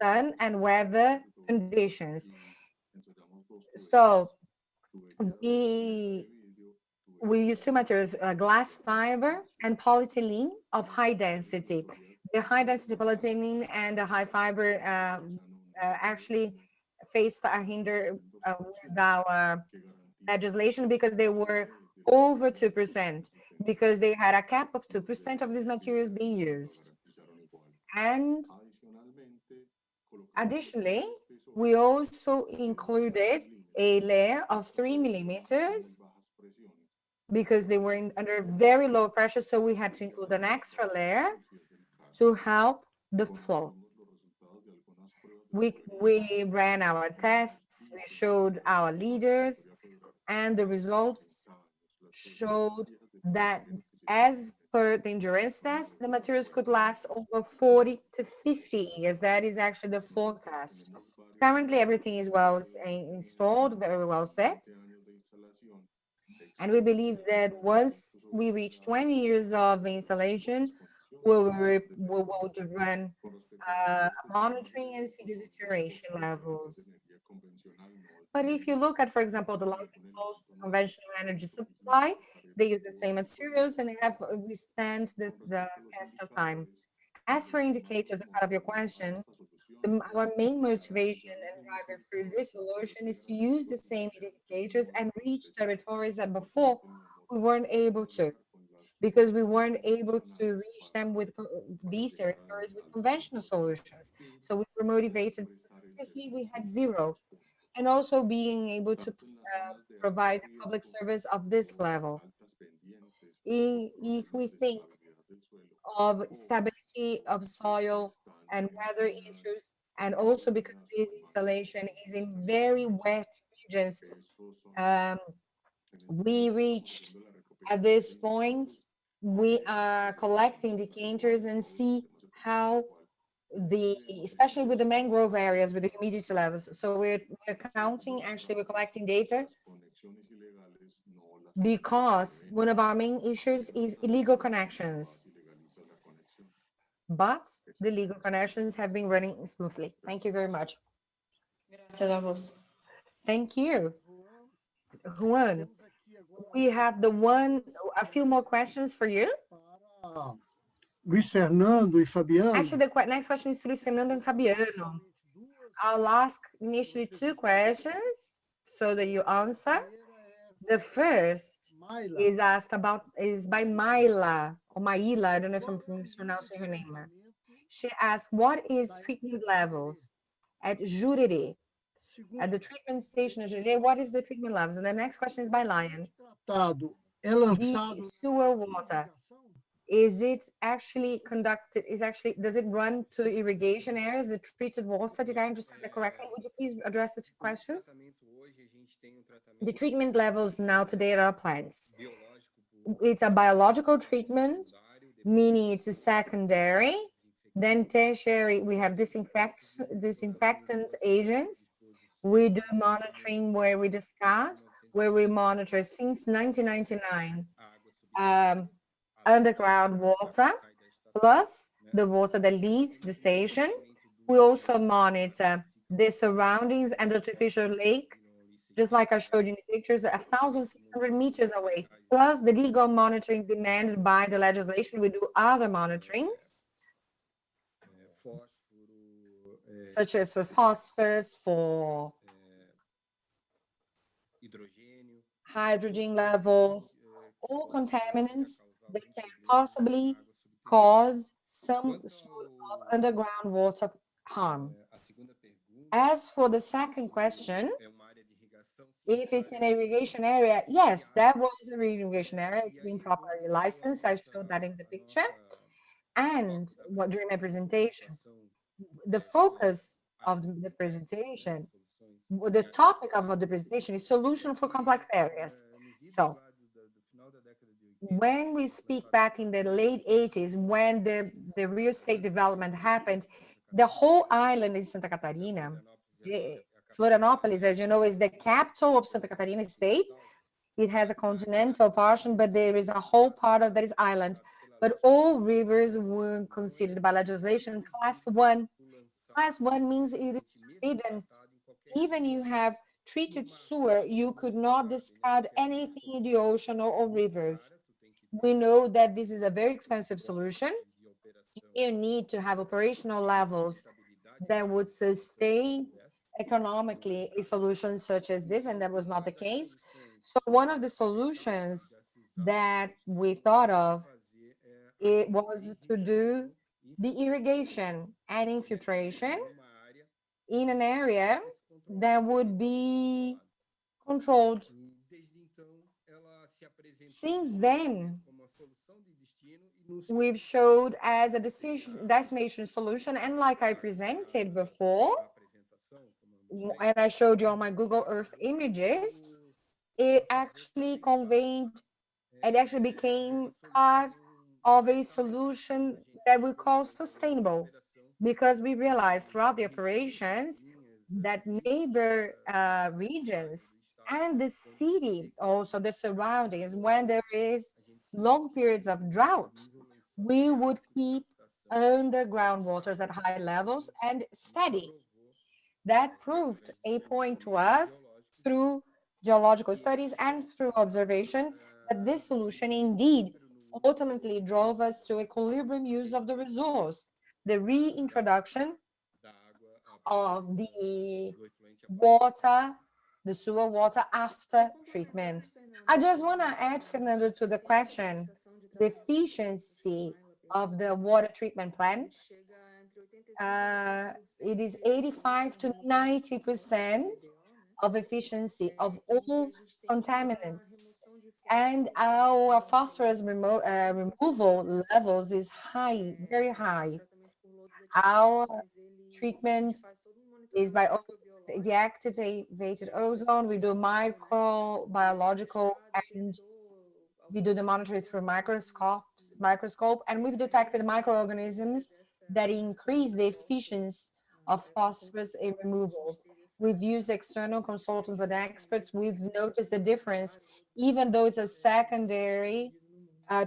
sun and weather conditions. So we use two materials, glass fiber and polyethylene of high density. The high density polyethylene and the high fiber actually faced a hinder with our legislation because they were over 2%, because they had a cap of 2% of these materials being used. And additionally, we also included a layer of 3 millimeters because they were under very low pressure, so we had to include an extra layer to help the flow. We ran our tests, we showed our leaders, and the results showed that as per the endurance test, the materials could last over 40 to 50 years. That is actually the forecast. Currently, everything is well installed, very well set. And we believe that once we reach 20 years of installation, we will run monitoring and see the deterioration levels. But if you look at, for example, the long-impulse conventional energy supply, they use the same materials and they have withstand the test of time. As for indicators, as part of your question, our main motivation and driver through this solution is to use the same indicators and reach territories that before we weren't able to, because we weren't able to reach them with these territories with conventional solutions. So we were motivated. Previously, we had zero, and also being able to provide a public service of this level. If we think of stability of soil and weather issues, and also because this installation is in very wet regions, we reached at this point, we are collecting indicators and see how especially with the mangrove areas, with the humidity levels. So we're counting, actually we're collecting data because one of our main issues is illegal connections. But the legal connections have been running smoothly. Thank you very much. Thank you. Juan, we have a few more questions for you. Luiz Fernando e Fabiana. Actually, the next question is to Luiz Fernando and Fabiano. I'll ask initially 2 questions so that you answer. The first is by Maila, or Maila, I don't know if I'm pronouncing her name. She asked, what is treatment levels at Jurerê? At the treatment station of Jurerê, what is the treatment levels? And the next question is by Lion. The sewer water, is it actually conducted, does it run to irrigation areas, the treated water? Did I understand that correctly? Would you please address the 2 questions? The treatment levels now today at our plants. It's a biological treatment, meaning it's a secondary. Then tertiary, we have disinfectant agents. We do monitoring where we discard, where we monitor since 1999. Underground water, plus the water that leaves the station. We also monitor the surroundings and the artificial lake, just like I showed you in the pictures, 1,600 meters away, plus the legal monitoring demanded by the legislation. We do other monitorings, such as for phosphorus, for hydrogen levels, all contaminants that can possibly cause some sort of underground water harm. As for the second question, é uma área de irrigação, sim, if it's an irrigation area, yes, that was a irrigation area. It's been properly licensed. I showed that in the picture. And what during my presentation, the focus of the presentation, the topic of the presentation is solution for complex areas. So when we speak back in the late 80s, when the real estate development happened, the whole island in Santa Catarina, Florianópolis, as you know, is the capital of Santa Catarina state. It has a continental portion, but there is a whole part of that is island. But all rivers were considered by legislation class 1. Class 1 means it is forbidden. Even you have treated sewer, you could not discard anything in the ocean or rivers. We know that this is a very expensive solution. You need to have operational levels that would sustain economically a solution such as this, and that was not the case. So one of the solutions that we thought of, it was to do the irrigation and infiltration in an area that would be controlled. Since then, we've showed as a destination solution, and like I presented before, and I showed you on my Google Earth images, it actually became part of a solution that we call sustainable, because we realized throughout the operations that neighbor regions and the city, also the surroundings, when there is long periods of drought, we would keep underground waters at high levels and steady. That proved a point to us through geological studies and through observation that this solution indeed ultimately drove us to equilibrium use of the resource, the reintroduction of the water, the sewer water after treatment. I just want to add, Fernando, to the question, the efficiency of the water treatment plant. It is 85 to 90% of efficiency of all contaminants. And our phosphorus removal levels is high, very high. Our treatment is by deactivated ozone. We do microbiological, and we do the monitoring through microscope, and we've detected microorganisms that increase the efficiency of phosphorus removal. We've used external consultants and experts. We've noticed the difference, even though it's a secondary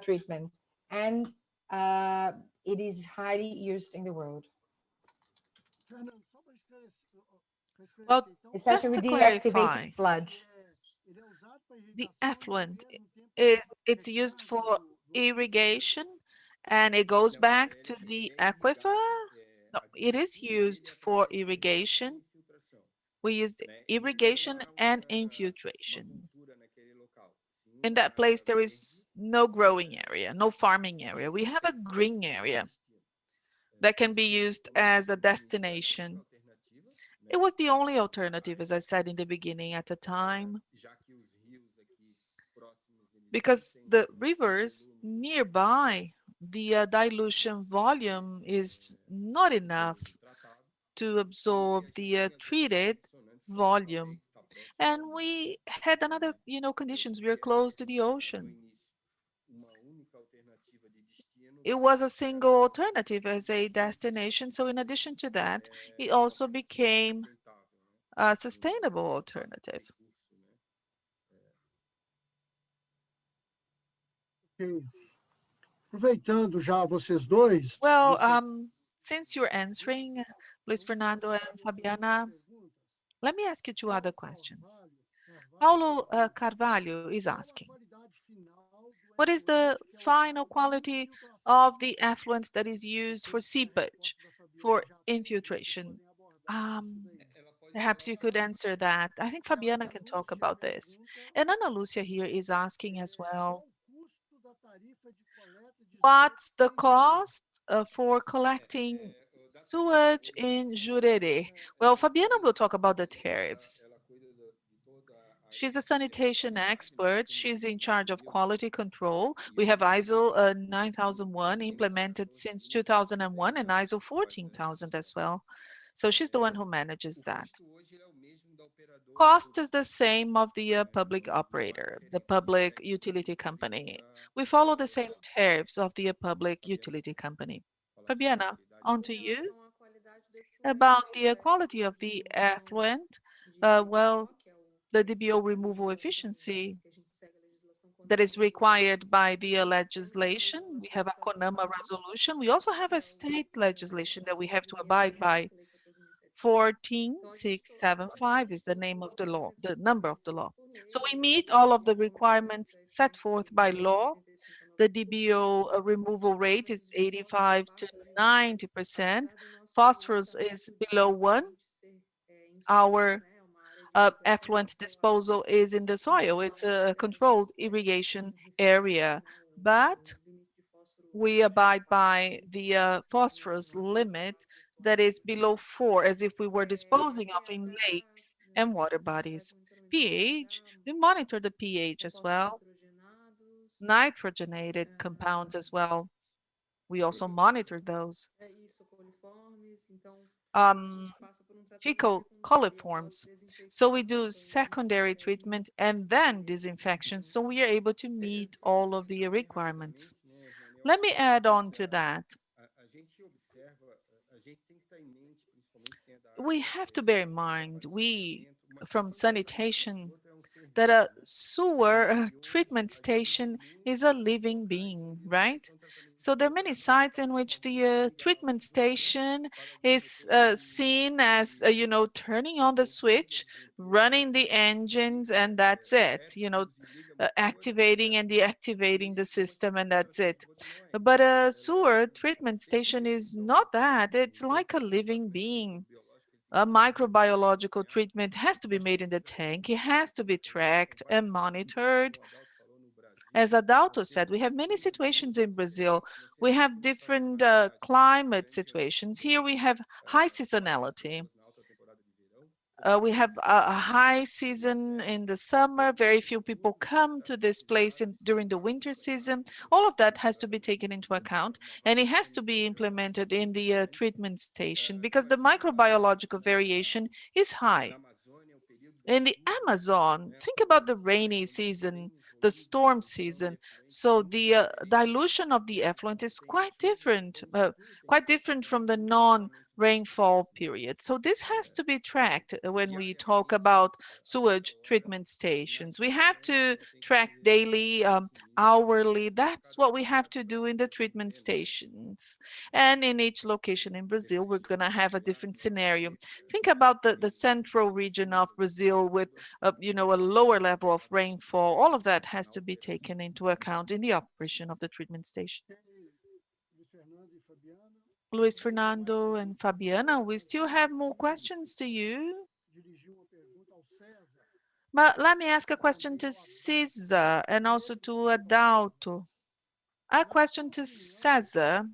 treatment, and it is highly used in the world. Well, just Essentially, to we deactivated clarify, sludge. the effluent it's used for irrigation and it goes back to the aquifer? No, it is used for irrigation. We used irrigation and infiltration. In that place, there is no growing area, no farming area. We have a green area that can be used as a destination. It was the only alternative, as I said in the beginning, at the time, because the rivers nearby, the dilution volume is not enough to absorb the treated volume. And we had another, conditions. We are close to the ocean. It was a single alternative as a destination. So in addition to that, it also became a sustainable alternative. Ok. Aproveitando já vocês dois. Well, since you're answering, Luiz Fernando and Fabiana, let me ask you two other questions. Paulo Carvalho is asking, what is the final quality of the effluent that is used for seepage, for infiltration? Perhaps you could answer that. I think Fabiana can talk about this. And Ana Lucia here is asking as well, what's the cost for collecting Sewage in Jurerê. Well, Fabiana will talk about the tariffs. She's a sanitation expert. She's in charge of quality control. We have ISO 9001 implemented since 2001 and ISO 14000 as well. So she's the one who manages that. Cost is the same of the public operator, the public utility company. We follow the same tariffs of the public utility company. Fabiana, on to you. About the quality of the effluent, well, the DBO removal efficiency that is required by the legislation. We have a CONAMA resolution. We also have a state legislation that we have to abide by. 14675 is the name of the law, the number of the law. So we meet all of the requirements set forth by law. The DBO removal rate is 85 to 90%. Phosphorus is below 1. Our effluent disposal is in the soil. It's a controlled irrigation area, but we abide by the phosphorus limit that is below 4, as if we were disposing of in lakes and water bodies. pH, we monitor the pH as well. Nitrogenated compounds as well. We also monitor those. Fecal coliforms. So we do secondary treatment and then disinfection. So we are able to meet all of the requirements. Let me add on to that. We have to bear in mind, we from sanitation, that a sewer treatment station is a living being, right? So there are many sites in which the treatment station is seen as, turning on the switch, running the engines, and that's it, activating and deactivating the system, and that's it. But a sewer treatment station is not that. It's like a living being. A microbiological treatment has to be made in the tank. It has to be tracked and monitored. As Adauto said, we have many situations in Brazil. We have different climate situations. Here we have high seasonality. We have a high season in the summer. Very few people come to this place during the winter season. All of that has to be taken into account, and it has to be implemented in the treatment station because the microbiological variation is high. In the Amazon, think about the rainy season, the storm season. So the dilution of the effluent is quite different from the non-rainfall period. So this has to be tracked when we talk about sewage treatment stations. We have to track daily, hourly. That's what we have to do in the treatment stations. And in each location in Brazil, we're going to have a different scenario. Think about the central region of Brazil with a lower level of rainfall. All of that has to be taken into account in the operation of the treatment station. Luiz Fernando and Fabiana, we still have more questions to you. But let me ask a question to César and also to Adauto. A question to César.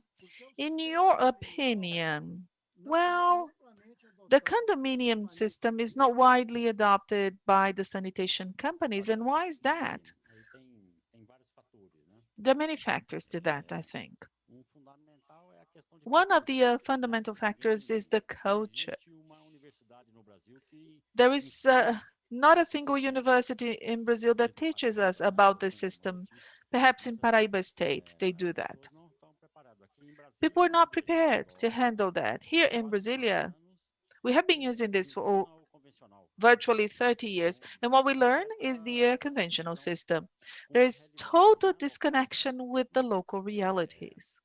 In your opinion, well, the condominium system is not widely adopted by the sanitation companies, and why is that? There are many factors to that, I think. One of the fundamental factors is the culture. There is not a single university in Brazil that teaches us about the system. Perhaps in Paraíba State, they do that. People are not prepared to handle that. Here in Brasilia, we have been using this for virtually 30 years, and what we learn is the conventional system. There is total disconnection with the local realities.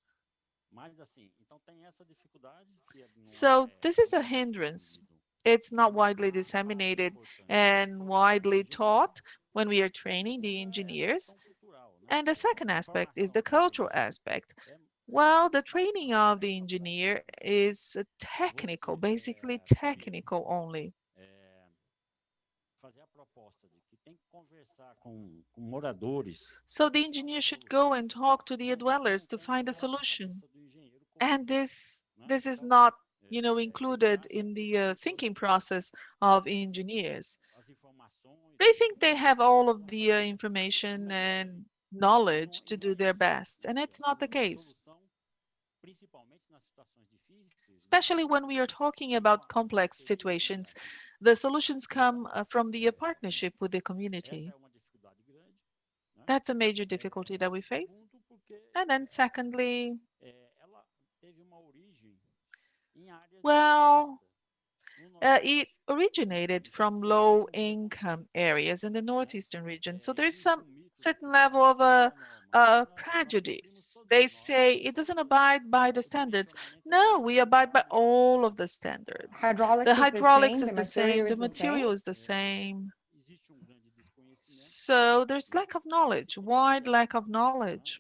So this is a hindrance. It's not widely disseminated and widely taught when we are training the engineers. And the second aspect is the cultural aspect. Well, the training of the engineer is technical, basically technical only. So the engineer should go and talk to the dwellers to find a solution. And this is not included in the thinking process of engineers. They think they have all of the information and knowledge to do their best, and it's not the case. Especially when we are talking about complex situations, the solutions come from the partnership with the community. That's a major difficulty that we face. And then secondly, well, it originated from low-income areas in the northeastern region. So there's some certain level of prejudice. They say it doesn't abide by the standards. No, we abide by all of the standards. The hydraulics is the same, the material is the same. So there's lack of knowledge, wide lack of knowledge.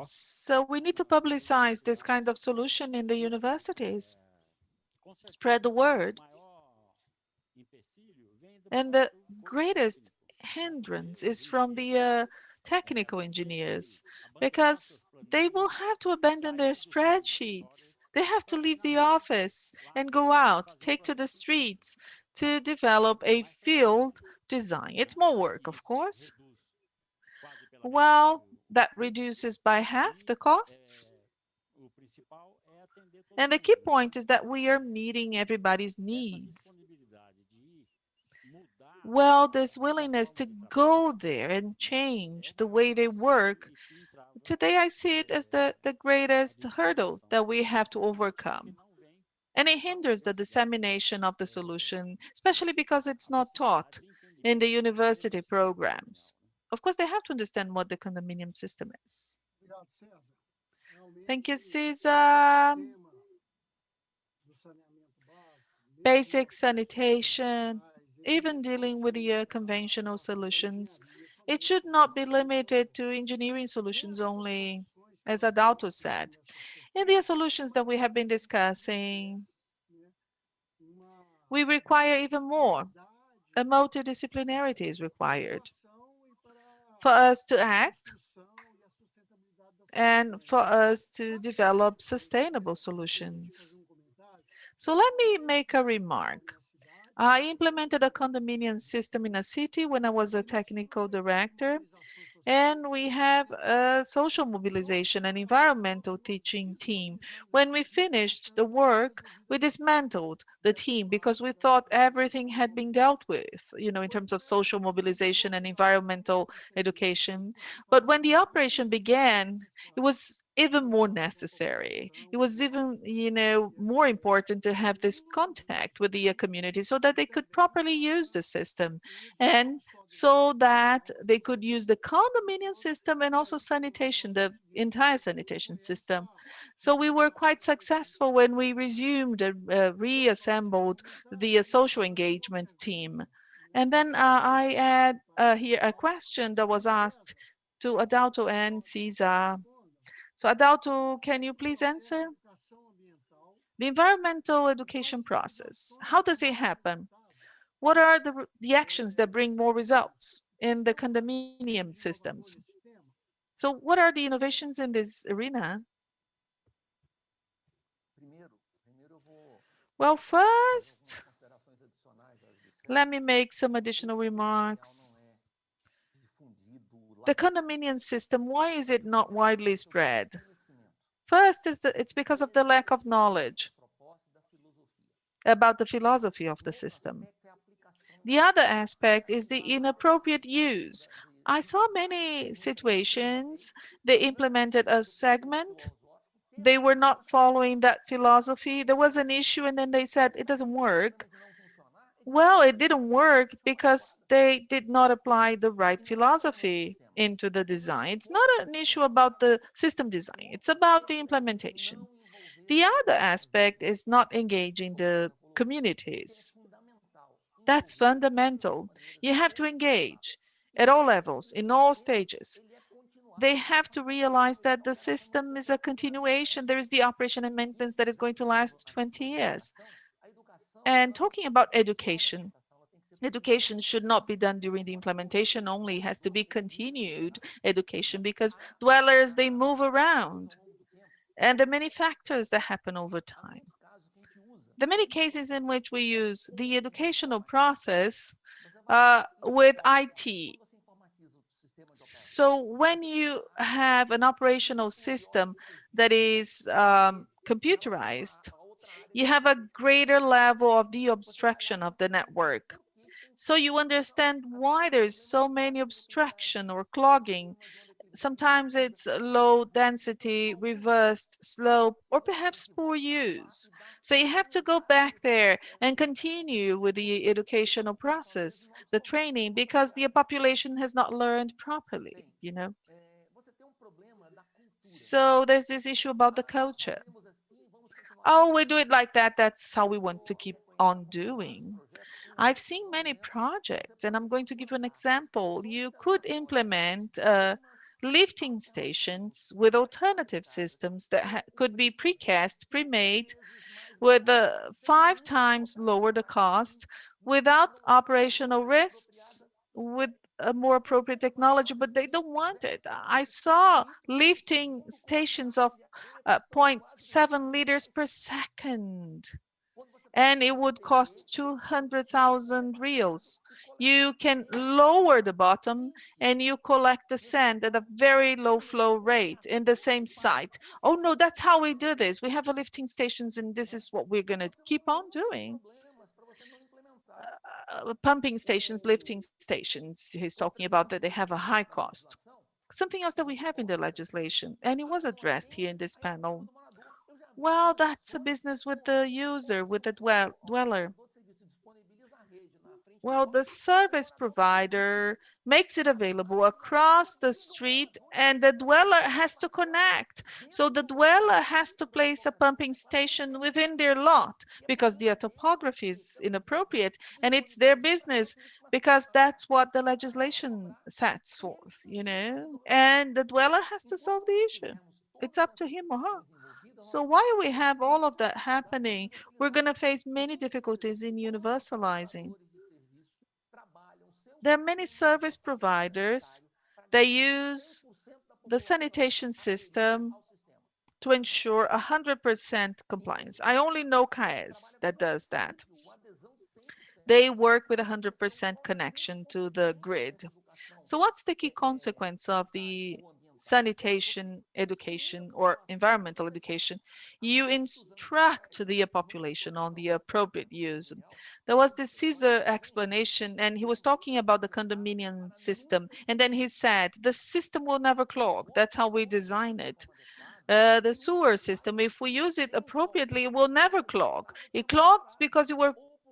So we need to publicize this kind of solution in the universities, spread the word. And the greatest hindrance is from the technical engineers, because they will have to abandon their spreadsheets. They have to leave the office and go out, take to the streets to develop a field design. It's more work, of course. Well, that reduces by half the costs. And the key point is that we are meeting everybody's needs. Well, this willingness to go there and change the way they work, today I see it as the greatest hurdle that we have to overcome. And it hinders the dissemination of the solution, especially because it's not taught in the university programs. Of course, they have to understand what the condominium system is. Thank you, César. Basic sanitation, even dealing with the conventional solutions. It should not be limited to engineering solutions only, as Adauto said. In the solutions that we have been discussing, we require even more. A multidisciplinarity is required for us to act and for us to develop sustainable solutions. So let me make a remark. I implemented a condominium system in a city when I was a technical director, and we have a social mobilization and environmental teaching team. When we finished the work, we dismantled the team because we thought everything had been dealt with, in terms of social mobilization and environmental education. But when the operation began, it was even more necessary. It was even, more important to have this contact with the community so that they could properly use the system, and so that they could use the condominium system and also sanitation, the entire sanitation system. So we were quite successful when we resumed and reassembled the social engagement team. And then I add here a question that was asked to Adauto and César. So Adauto, can you please answer? The environmental education process, how does it happen? What are the actions that bring more results in the condominium systems? So what are the innovations in this arena? Well, first, let me make some additional remarks. The condominium system, why is it not widely spread? First, it's because of the lack of knowledge about the philosophy of the system. The other aspect is the inappropriate use. I saw many situations, they implemented a segment, they were not following that philosophy. There was an issue and then they said it doesn't work. Well, it didn't work because they did not apply the right philosophy into the design. It's not an issue about the system design, it's about the implementation. The other aspect is not engaging the communities. That's fundamental. You have to engage at all levels, in all stages. They have to realize that the system is a continuation. There is the operation and maintenance that is going to last 20 years. And talking about education, Education should not be done during the implementation only. It has to be continued education because dwellers, they move around. And there are many factors that happen over time. There are many cases in which we use the educational process with IT. So when you have an operational system that is computerized, you have a greater level of the obstruction of the network. So you understand why there's so many obstruction or clogging. Sometimes it's low density, reversed slope, or perhaps poor use. So you have to go back there and continue with the educational process, the training, because the population has not learned properly, you know. So there's this issue about the culture. Oh, we do it like that. That's how we want to keep on doing. I've seen many projects, and I'm going to give you an example. You could implement lifting stations with alternative systems that could be precast, pre-made, with 5 times lower the cost, without operational risks, with a more appropriate technology, but they don't want it. I saw lifting stations of 0.7 liters per second, and it would cost 200,000 reals. You can lower the bottom and you collect the sand at a very low flow rate in the same site. Oh no, that's how we do this. We have a lifting stations and this is what we're going to keep on doing. Pumping stations, lifting stations, he's talking about that they have a high cost. Something else that we have in the legislation, and it was addressed here in this panel. Well, that's a business with the user, with the dweller. Well, the service provider makes it available across the street and the dweller has to connect. So the dweller has to place a pumping station within their lot because the topography is inappropriate and it's their business because that's what the legislation sets forth, you know, and the dweller has to solve the issue. It's up to him or her. So while we have all of that happening, we're going to face many difficulties in universalizing. There are many service providers that use the sanitation system to ensure 100% compliance. I only know Caesb that does that. They work with 100% connection to the grid. So what's the key consequence of the sanitation education or environmental education? You instruct the population on the appropriate use. There was this César explanation and he was talking about the condominium system and then he said the system will never clog. That's how we design it. The sewer system, if we use it appropriately, it will never clog. It clogs because it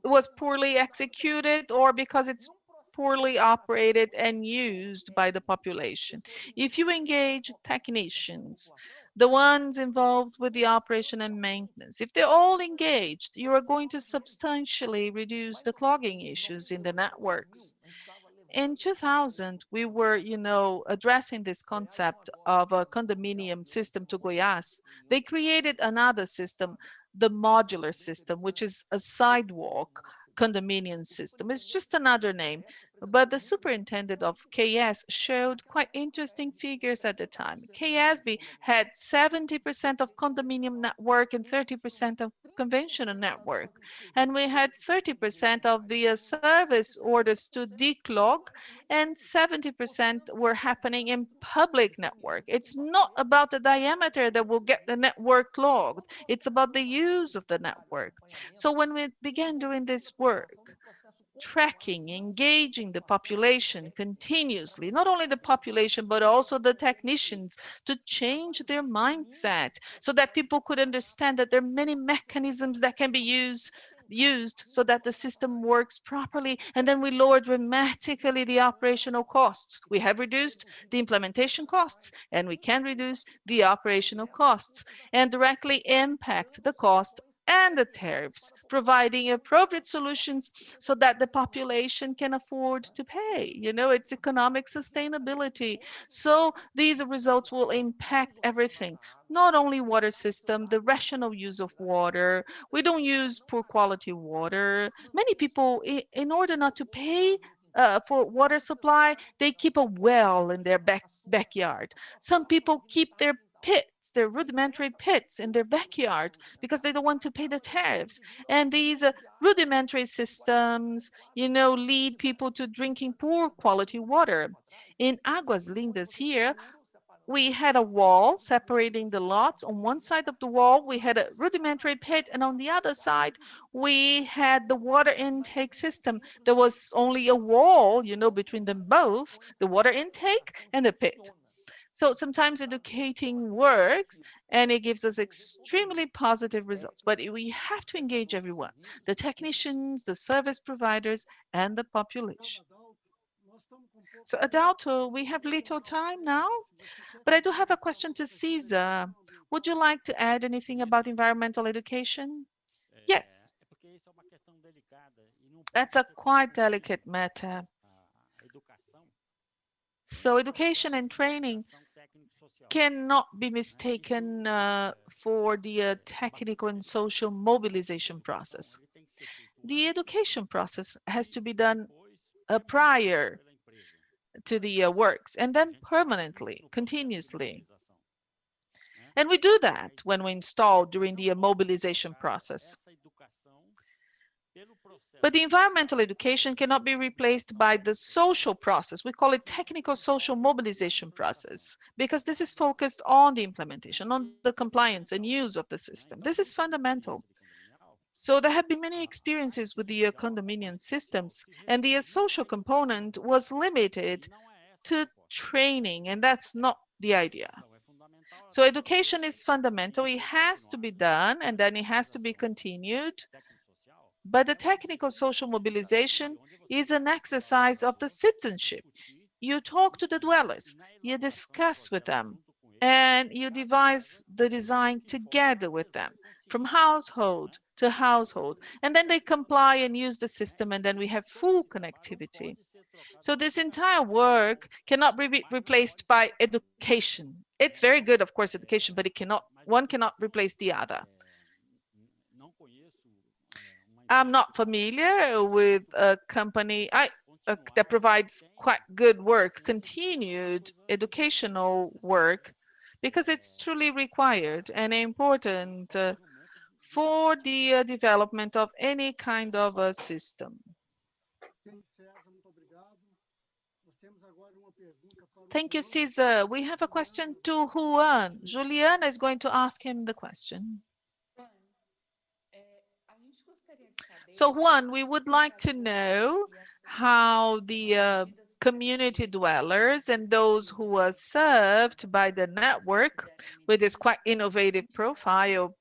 was poorly executed or because it's poorly operated and used by the population. If you engage technicians, the ones involved with the operation and maintenance, if they're all engaged, you are going to substantially reduce the clogging issues in the networks. In 2000, we were, addressing this concept of a condominium system to Goiás. They created another system, the modular system, which is a sidewalk condominium system. It's just another name. But the superintendent of Caesb showed quite interesting figures at the time. Caesb had 70% of condominium network and 30% of conventional network. And we had 30% of the service orders to declog and 70% were happening in public network. It's not about the diameter that will get the network clogged. It's about the use of the network. So when we began doing this work, tracking, engaging the population continuously, not only the population, but also the technicians to change their mindset so that people could understand that there are many mechanisms that can be used so that the system works properly, and then we lower dramatically the operational costs. We have reduced the implementation costs and we can reduce the operational costs and directly impact the cost and the tariffs, providing appropriate solutions so that the population can afford to pay. You know, it's economic sustainability. So these results will impact everything, not only water system, the rational use of water. We don't use poor quality water. Many people, in order not to pay for water supply, they keep a well in their backyard. Some people keep their pits, their rudimentary pits in their backyard because they don't want to pay the tariffs. And these rudimentary systems, you know, lead people to drinking poor quality water. In Águas Lindas here, we had a wall separating the lots. On one side of the wall, we had a rudimentary pit, and on the other side, we had the water intake system. There was only a wall, you know, between them both, the water intake and the pit. So sometimes educating works and it gives us extremely positive results, but we have to engage everyone, the technicians, the service providers, and the population. So Adauto, we have little time now, but I do have a question to César. Would you like to add anything about environmental education? Yes. That's a quite delicate matter. So education and training cannot be mistaken for the technical and social mobilization process. The education process has to be done prior to the works and then permanently, continuously. And we do that when we install during the mobilization process. But the environmental education cannot be replaced by the social process. We call it technical social mobilization process because this is focused on the implementation, on the compliance and use of the system. This is fundamental. So there have been many experiences with the condominium systems, and the social component was limited to training, and that's not the idea. So education is fundamental. It has to be done, and then it has to be continued. But the technical social mobilization is an exercise of the citizenship. You talk to the dwellers, you discuss with them, and you devise the design together with them, from household to household. And then they comply and use the system, and then we have full connectivity. So this entire work cannot be replaced by education. It's very good, of course, education, but one cannot replace the other. I'm not familiar with a company that provides quite good work, continued educational work, because it's truly required and important for the development of any kind of a system. Thank you, César. We have a question to Juan. Juliana is going to ask him the question. So Juan, we would like to know how the community dwellers and those who are served by the network with this quite innovative profile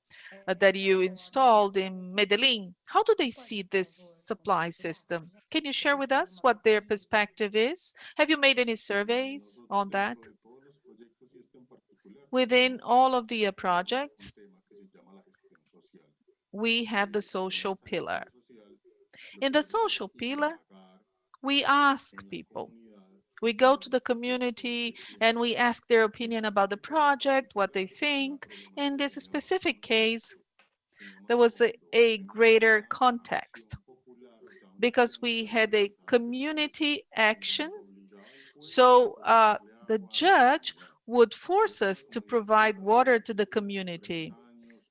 that you installed in Medellin, how do they see this supply system? Can you share with us what their perspective is? Have you made any surveys on that? Within all of the projects, we have the social pillar. In the social pillar, we ask people. We go to the community and we ask their opinion about the project, what they think. In this specific case, there was a greater context because we had a community action. So the judge would force us to provide water to the community.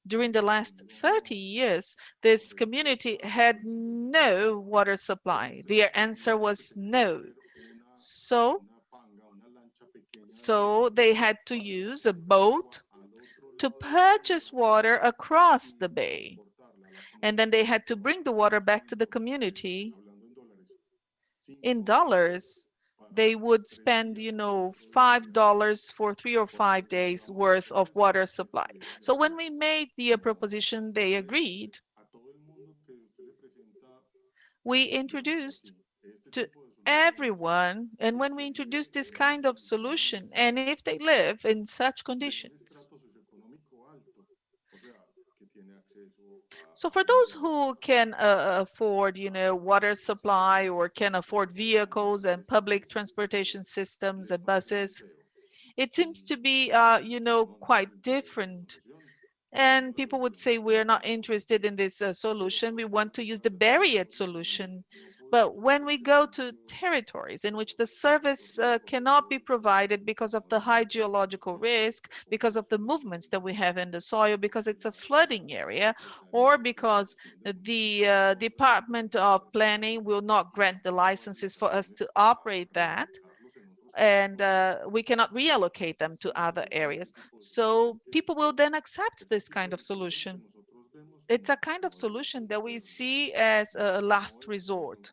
During the last 30 years, this community had no water supply. Their answer was no. So they had to use a boat to purchase water across the bay. And then they had to bring the water back to the community. In dollars, they would spend, $5 for 3 or 5 days worth of water supply. So when we made the proposition, they agreed. We introduced to everyone, and when we introduce this kind of solution, and if they live in such conditions, So for those who can afford, water supply or can afford vehicles and public transportation systems and buses, it seems to be, quite different. And people would say, we're not interested in this solution. We want to use the barrier solution. But when we go to territories in which the service cannot be provided because of the high geological risk, because of the movements that we have in the soil, because it's a flooding area, or because the Department of Planning will not grant the licenses for us to operate that, and we cannot reallocate them to other areas. So people will then accept this kind of solution. It's a kind of solution that we see as a last resort.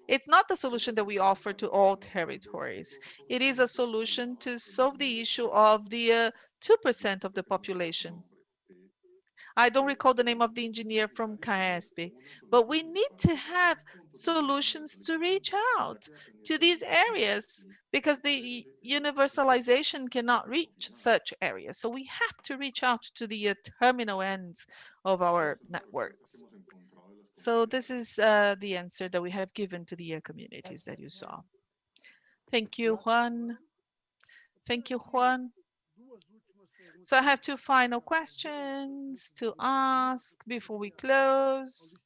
It's not the solution that we offer to all territories. It is a solution to solve the issue of the 2% of the population. I don't recall the name of the engineer from Caesb, but we need to have solutions to reach out to these areas because the universalization cannot reach such areas. So we have to reach out to the terminal ends of our networks. So this is the answer that we have given to the communities that you saw. Thank you, Juan. Thank you, Juan. So I have two final questions to ask before we close.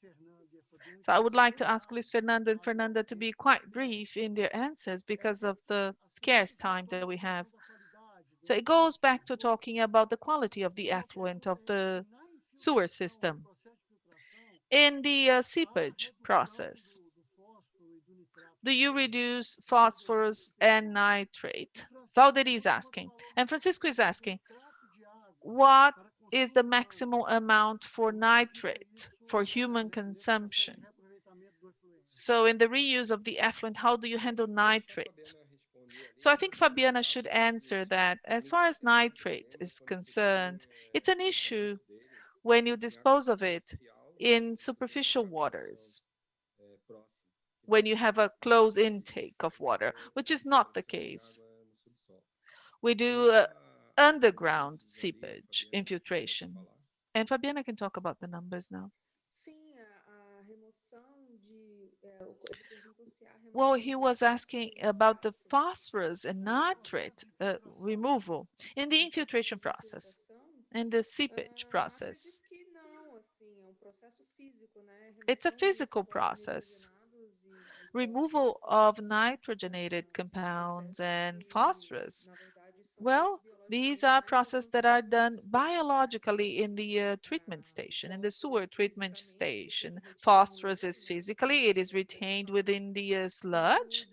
So I would like to ask Luiz Fernando and Fernanda to be quite brief in their answers because of the scarce time that we have. So it goes back to talking about the quality of the effluent of the sewer system. In the seepage process, do you reduce phosphorus and nitrate? Valdir is asking. And Francisco is asking, what is the maximum amount for nitrate for human consumption? So in the reuse of the effluent, how do you handle nitrate? So I think Fabiana should answer that. As far as nitrate is concerned, it's an issue when you dispose of it in superficial waters, when you have a close intake of water, which is not the case. We do underground seepage infiltration. And Fabiana can talk about the numbers now. Well, he was asking about the phosphorus and nitrate removal in the infiltration process, in the seepage process. It's a physical process. Removal of nitrogenated compounds and phosphorus. Well, these are processes that are done biologically in the treatment station, in the sewer treatment station. Phosphorus is physically, it is retained within the sludge.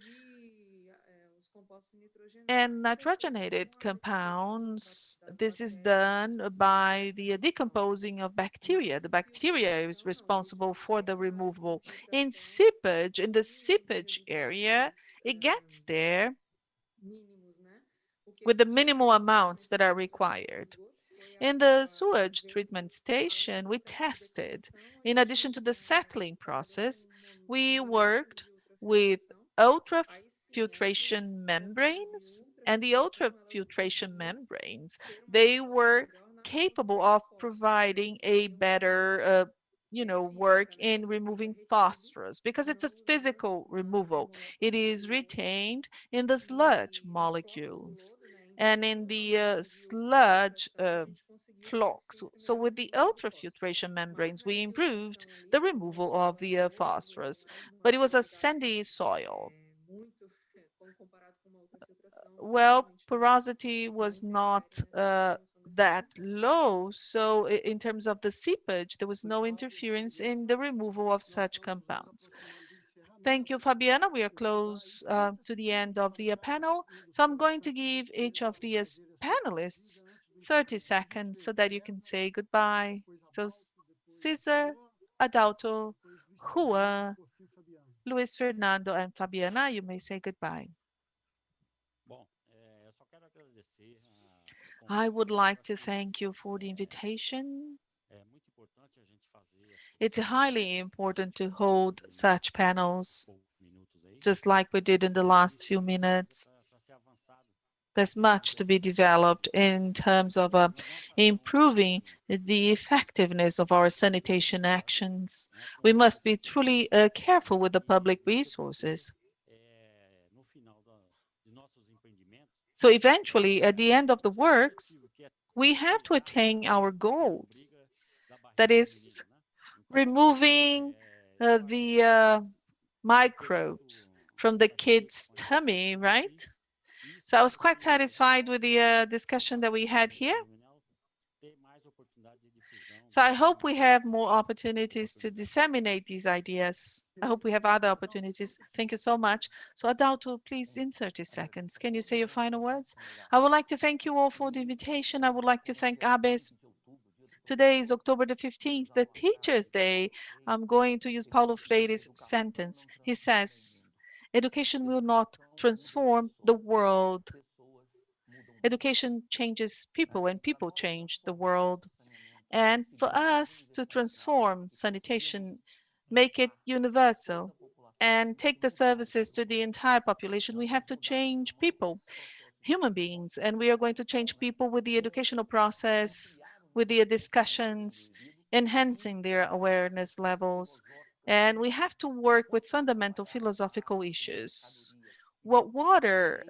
And nitrogenated compounds, this is done by the decomposing of bacteria. The bacteria is responsible for the removal. In seepage, in the seepage area, it gets there with the minimal amounts that are required. In the sewage treatment station, we tested, in addition to the settling process, we worked with ultrafiltration membranes, and the ultrafiltration membranes, they were capable of providing a better work in removing phosphorus because it's a physical removal. It is retained in the sludge molecules and in the sludge flocks. So with the ultrafiltration membranes, we improved the removal of the phosphorus, but it was a sandy soil. Well, porosity was not that low, so in terms of the seepage, there was no interference in the removal of such compounds. Thank you, Fabiana. We are close to the end of the panel. So I'm going to give each of the panelists 30 seconds so that you can say goodbye. So César, Adauto, Juan, Luiz Fernando, and Fabiana, you may say goodbye. I would like to thank you for the invitation. It's highly important to hold such panels, just like we did in the last few minutes, There's much to be developed in terms of improving the effectiveness of our sanitation actions. We must be truly careful with the public resources. So eventually, at the end of the works, we have to attain our goals. That is, removing the microbes from the kid's tummy, right? So I was quite satisfied with the discussion that we had here. So I hope we have more opportunities to disseminate these ideas. I hope we have other opportunities. Thank you so much. So Adauto, please, in 30 seconds, can you say your final words? I would like to thank you all for the invitation. I would like to thank Agua. Today is October the 15th, the Teacher's Day. I'm going to use Paulo Freire's sentence. He says, education will not transform the world. Education changes people, and people change the world. And for us to transform sanitation, make it universal, and take the services to the entire population, we have to change people, human beings, and we are going to change people with the educational process, with the discussions, enhancing their awareness levels. And we have to work with fundamental philosophical issues. What water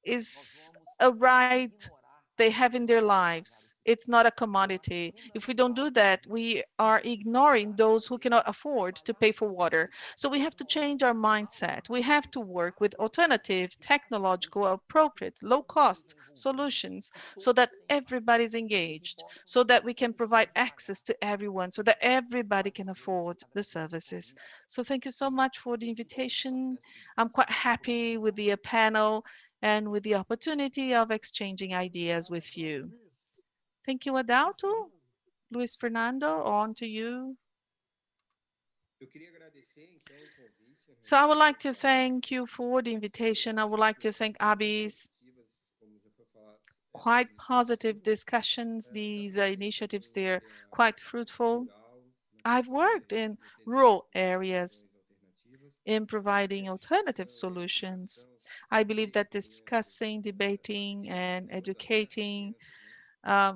is a right they have in their lives. It's not a commodity. If we don't do that, we are ignoring those who cannot afford to pay for water. So we have to change our mindset. We have to work with alternative, technological, appropriate, low-cost solutions so that everybody's engaged, so that we can provide access to everyone, so that everybody can afford the services. So thank you so much for the invitation. I'm quite happy with the panel and with the opportunity of exchanging ideas with you. Thank you, Adauto. Luiz Fernando, on to you. So I would like to thank you for the invitation. I would like to thank Abi's quite positive discussions. These initiatives, they're quite fruitful. I've worked in rural areas in providing alternative solutions. I believe that discussing, debating, and educating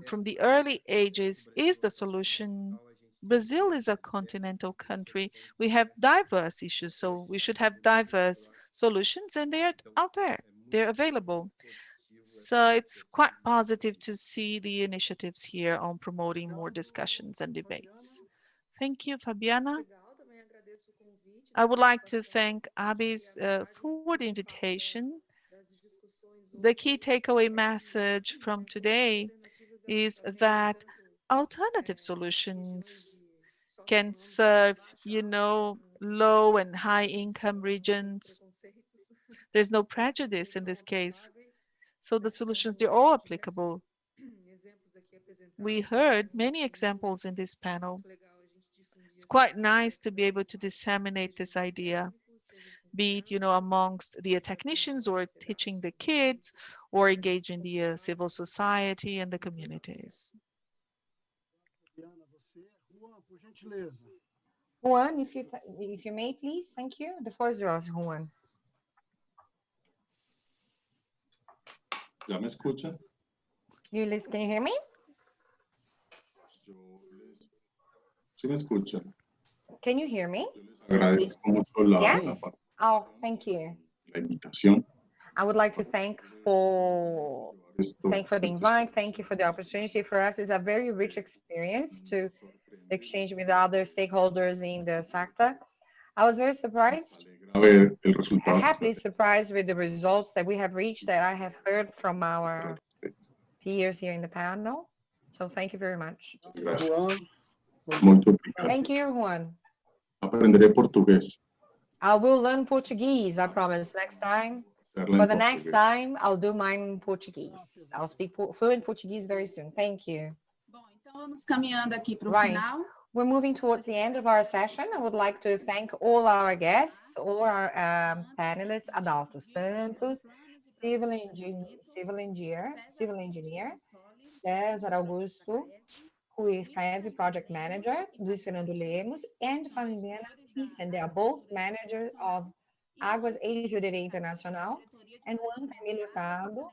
from the early ages is the solution. Brazil is a continental country. We have diverse issues, so we should have diverse solutions, and they're out there. They're available. So it's quite positive to see the initiatives here on promoting more discussions and debates. Thank you, Fabiana. I would like to thank Abis for the invitation. The key takeaway message from today is that alternative solutions can serve, low and high income regions. There's no prejudice in this case. So the solutions, they're all applicable. We heard many examples in this panel. It's quite nice to be able to disseminate this idea, be it, amongst the technicians or teaching the kids or engaging the civil society and the communities. Juan, if you may, please. Thank you. The floor is yours, Juan. ¿Ya me escucha? Luiz, can you hear me? ¿Sí me escucha? Can you hear me? Agradezco mucho la Yes? Oh, thank you. la invitación. I would like to thank for the invite. Thank you for the opportunity. For us, it's a very rich experience to exchange with other stakeholders in the sector. I was very surprised, happily surprised with the results that we have reached, that I have heard from our peers here in the panel. So thank you very much. Thank you, Juan. Aprenderé portugués. I will learn Portuguese, I promise, next time. For the next time, I'll do mine in Portuguese. I'll speak fluent Portuguese very soon. Thank you. Right. We're moving towards the end of our session. I would like to thank all our guests, all our panelists, Adauto Santos, civil engineer, César Augusto, who is Caesb project manager, Luiz Fernando Lemos, and Fabiana Thiesen. They are both managers of Águas e Jurerê Internacional, and Juan, Camilo, Hurtado,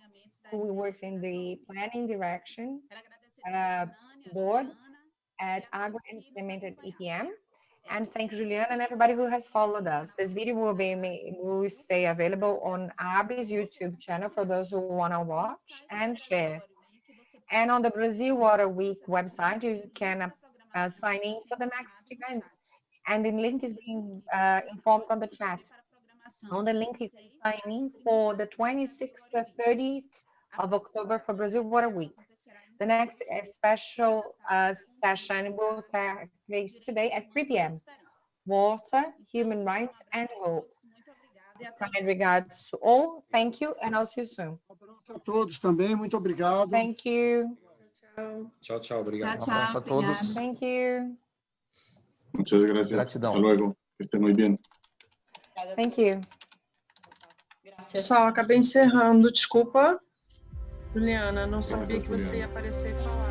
who works in the planning direction board at Agua Implemented EPM. And thank Juliana and everybody who has followed us. This video will stay available on Abby's YouTube channel for those who want to watch and share. And on the Brazil Water Week website, you can sign in for the next events. And the link is being informed on the chat. On the link, you can sign in for the 26th to 30th of October for Brazil Water Week. The next special session will take place today at 3 p.m. Water, Human Rights, and Hope. Kind regards to all. Thank you, and I'll see you soon. Um abraço a todos também, muito obrigado. Thank you. Tchau, tchau. Obrigado. Um abraço a todos. Thank you. Muchas gracias. Gratidão. Hasta luego. Que esté muy bien. Thank you. Pessoal, acabei encerrando. Desculpa, Juliana, não sabia que você ia aparecer e falar.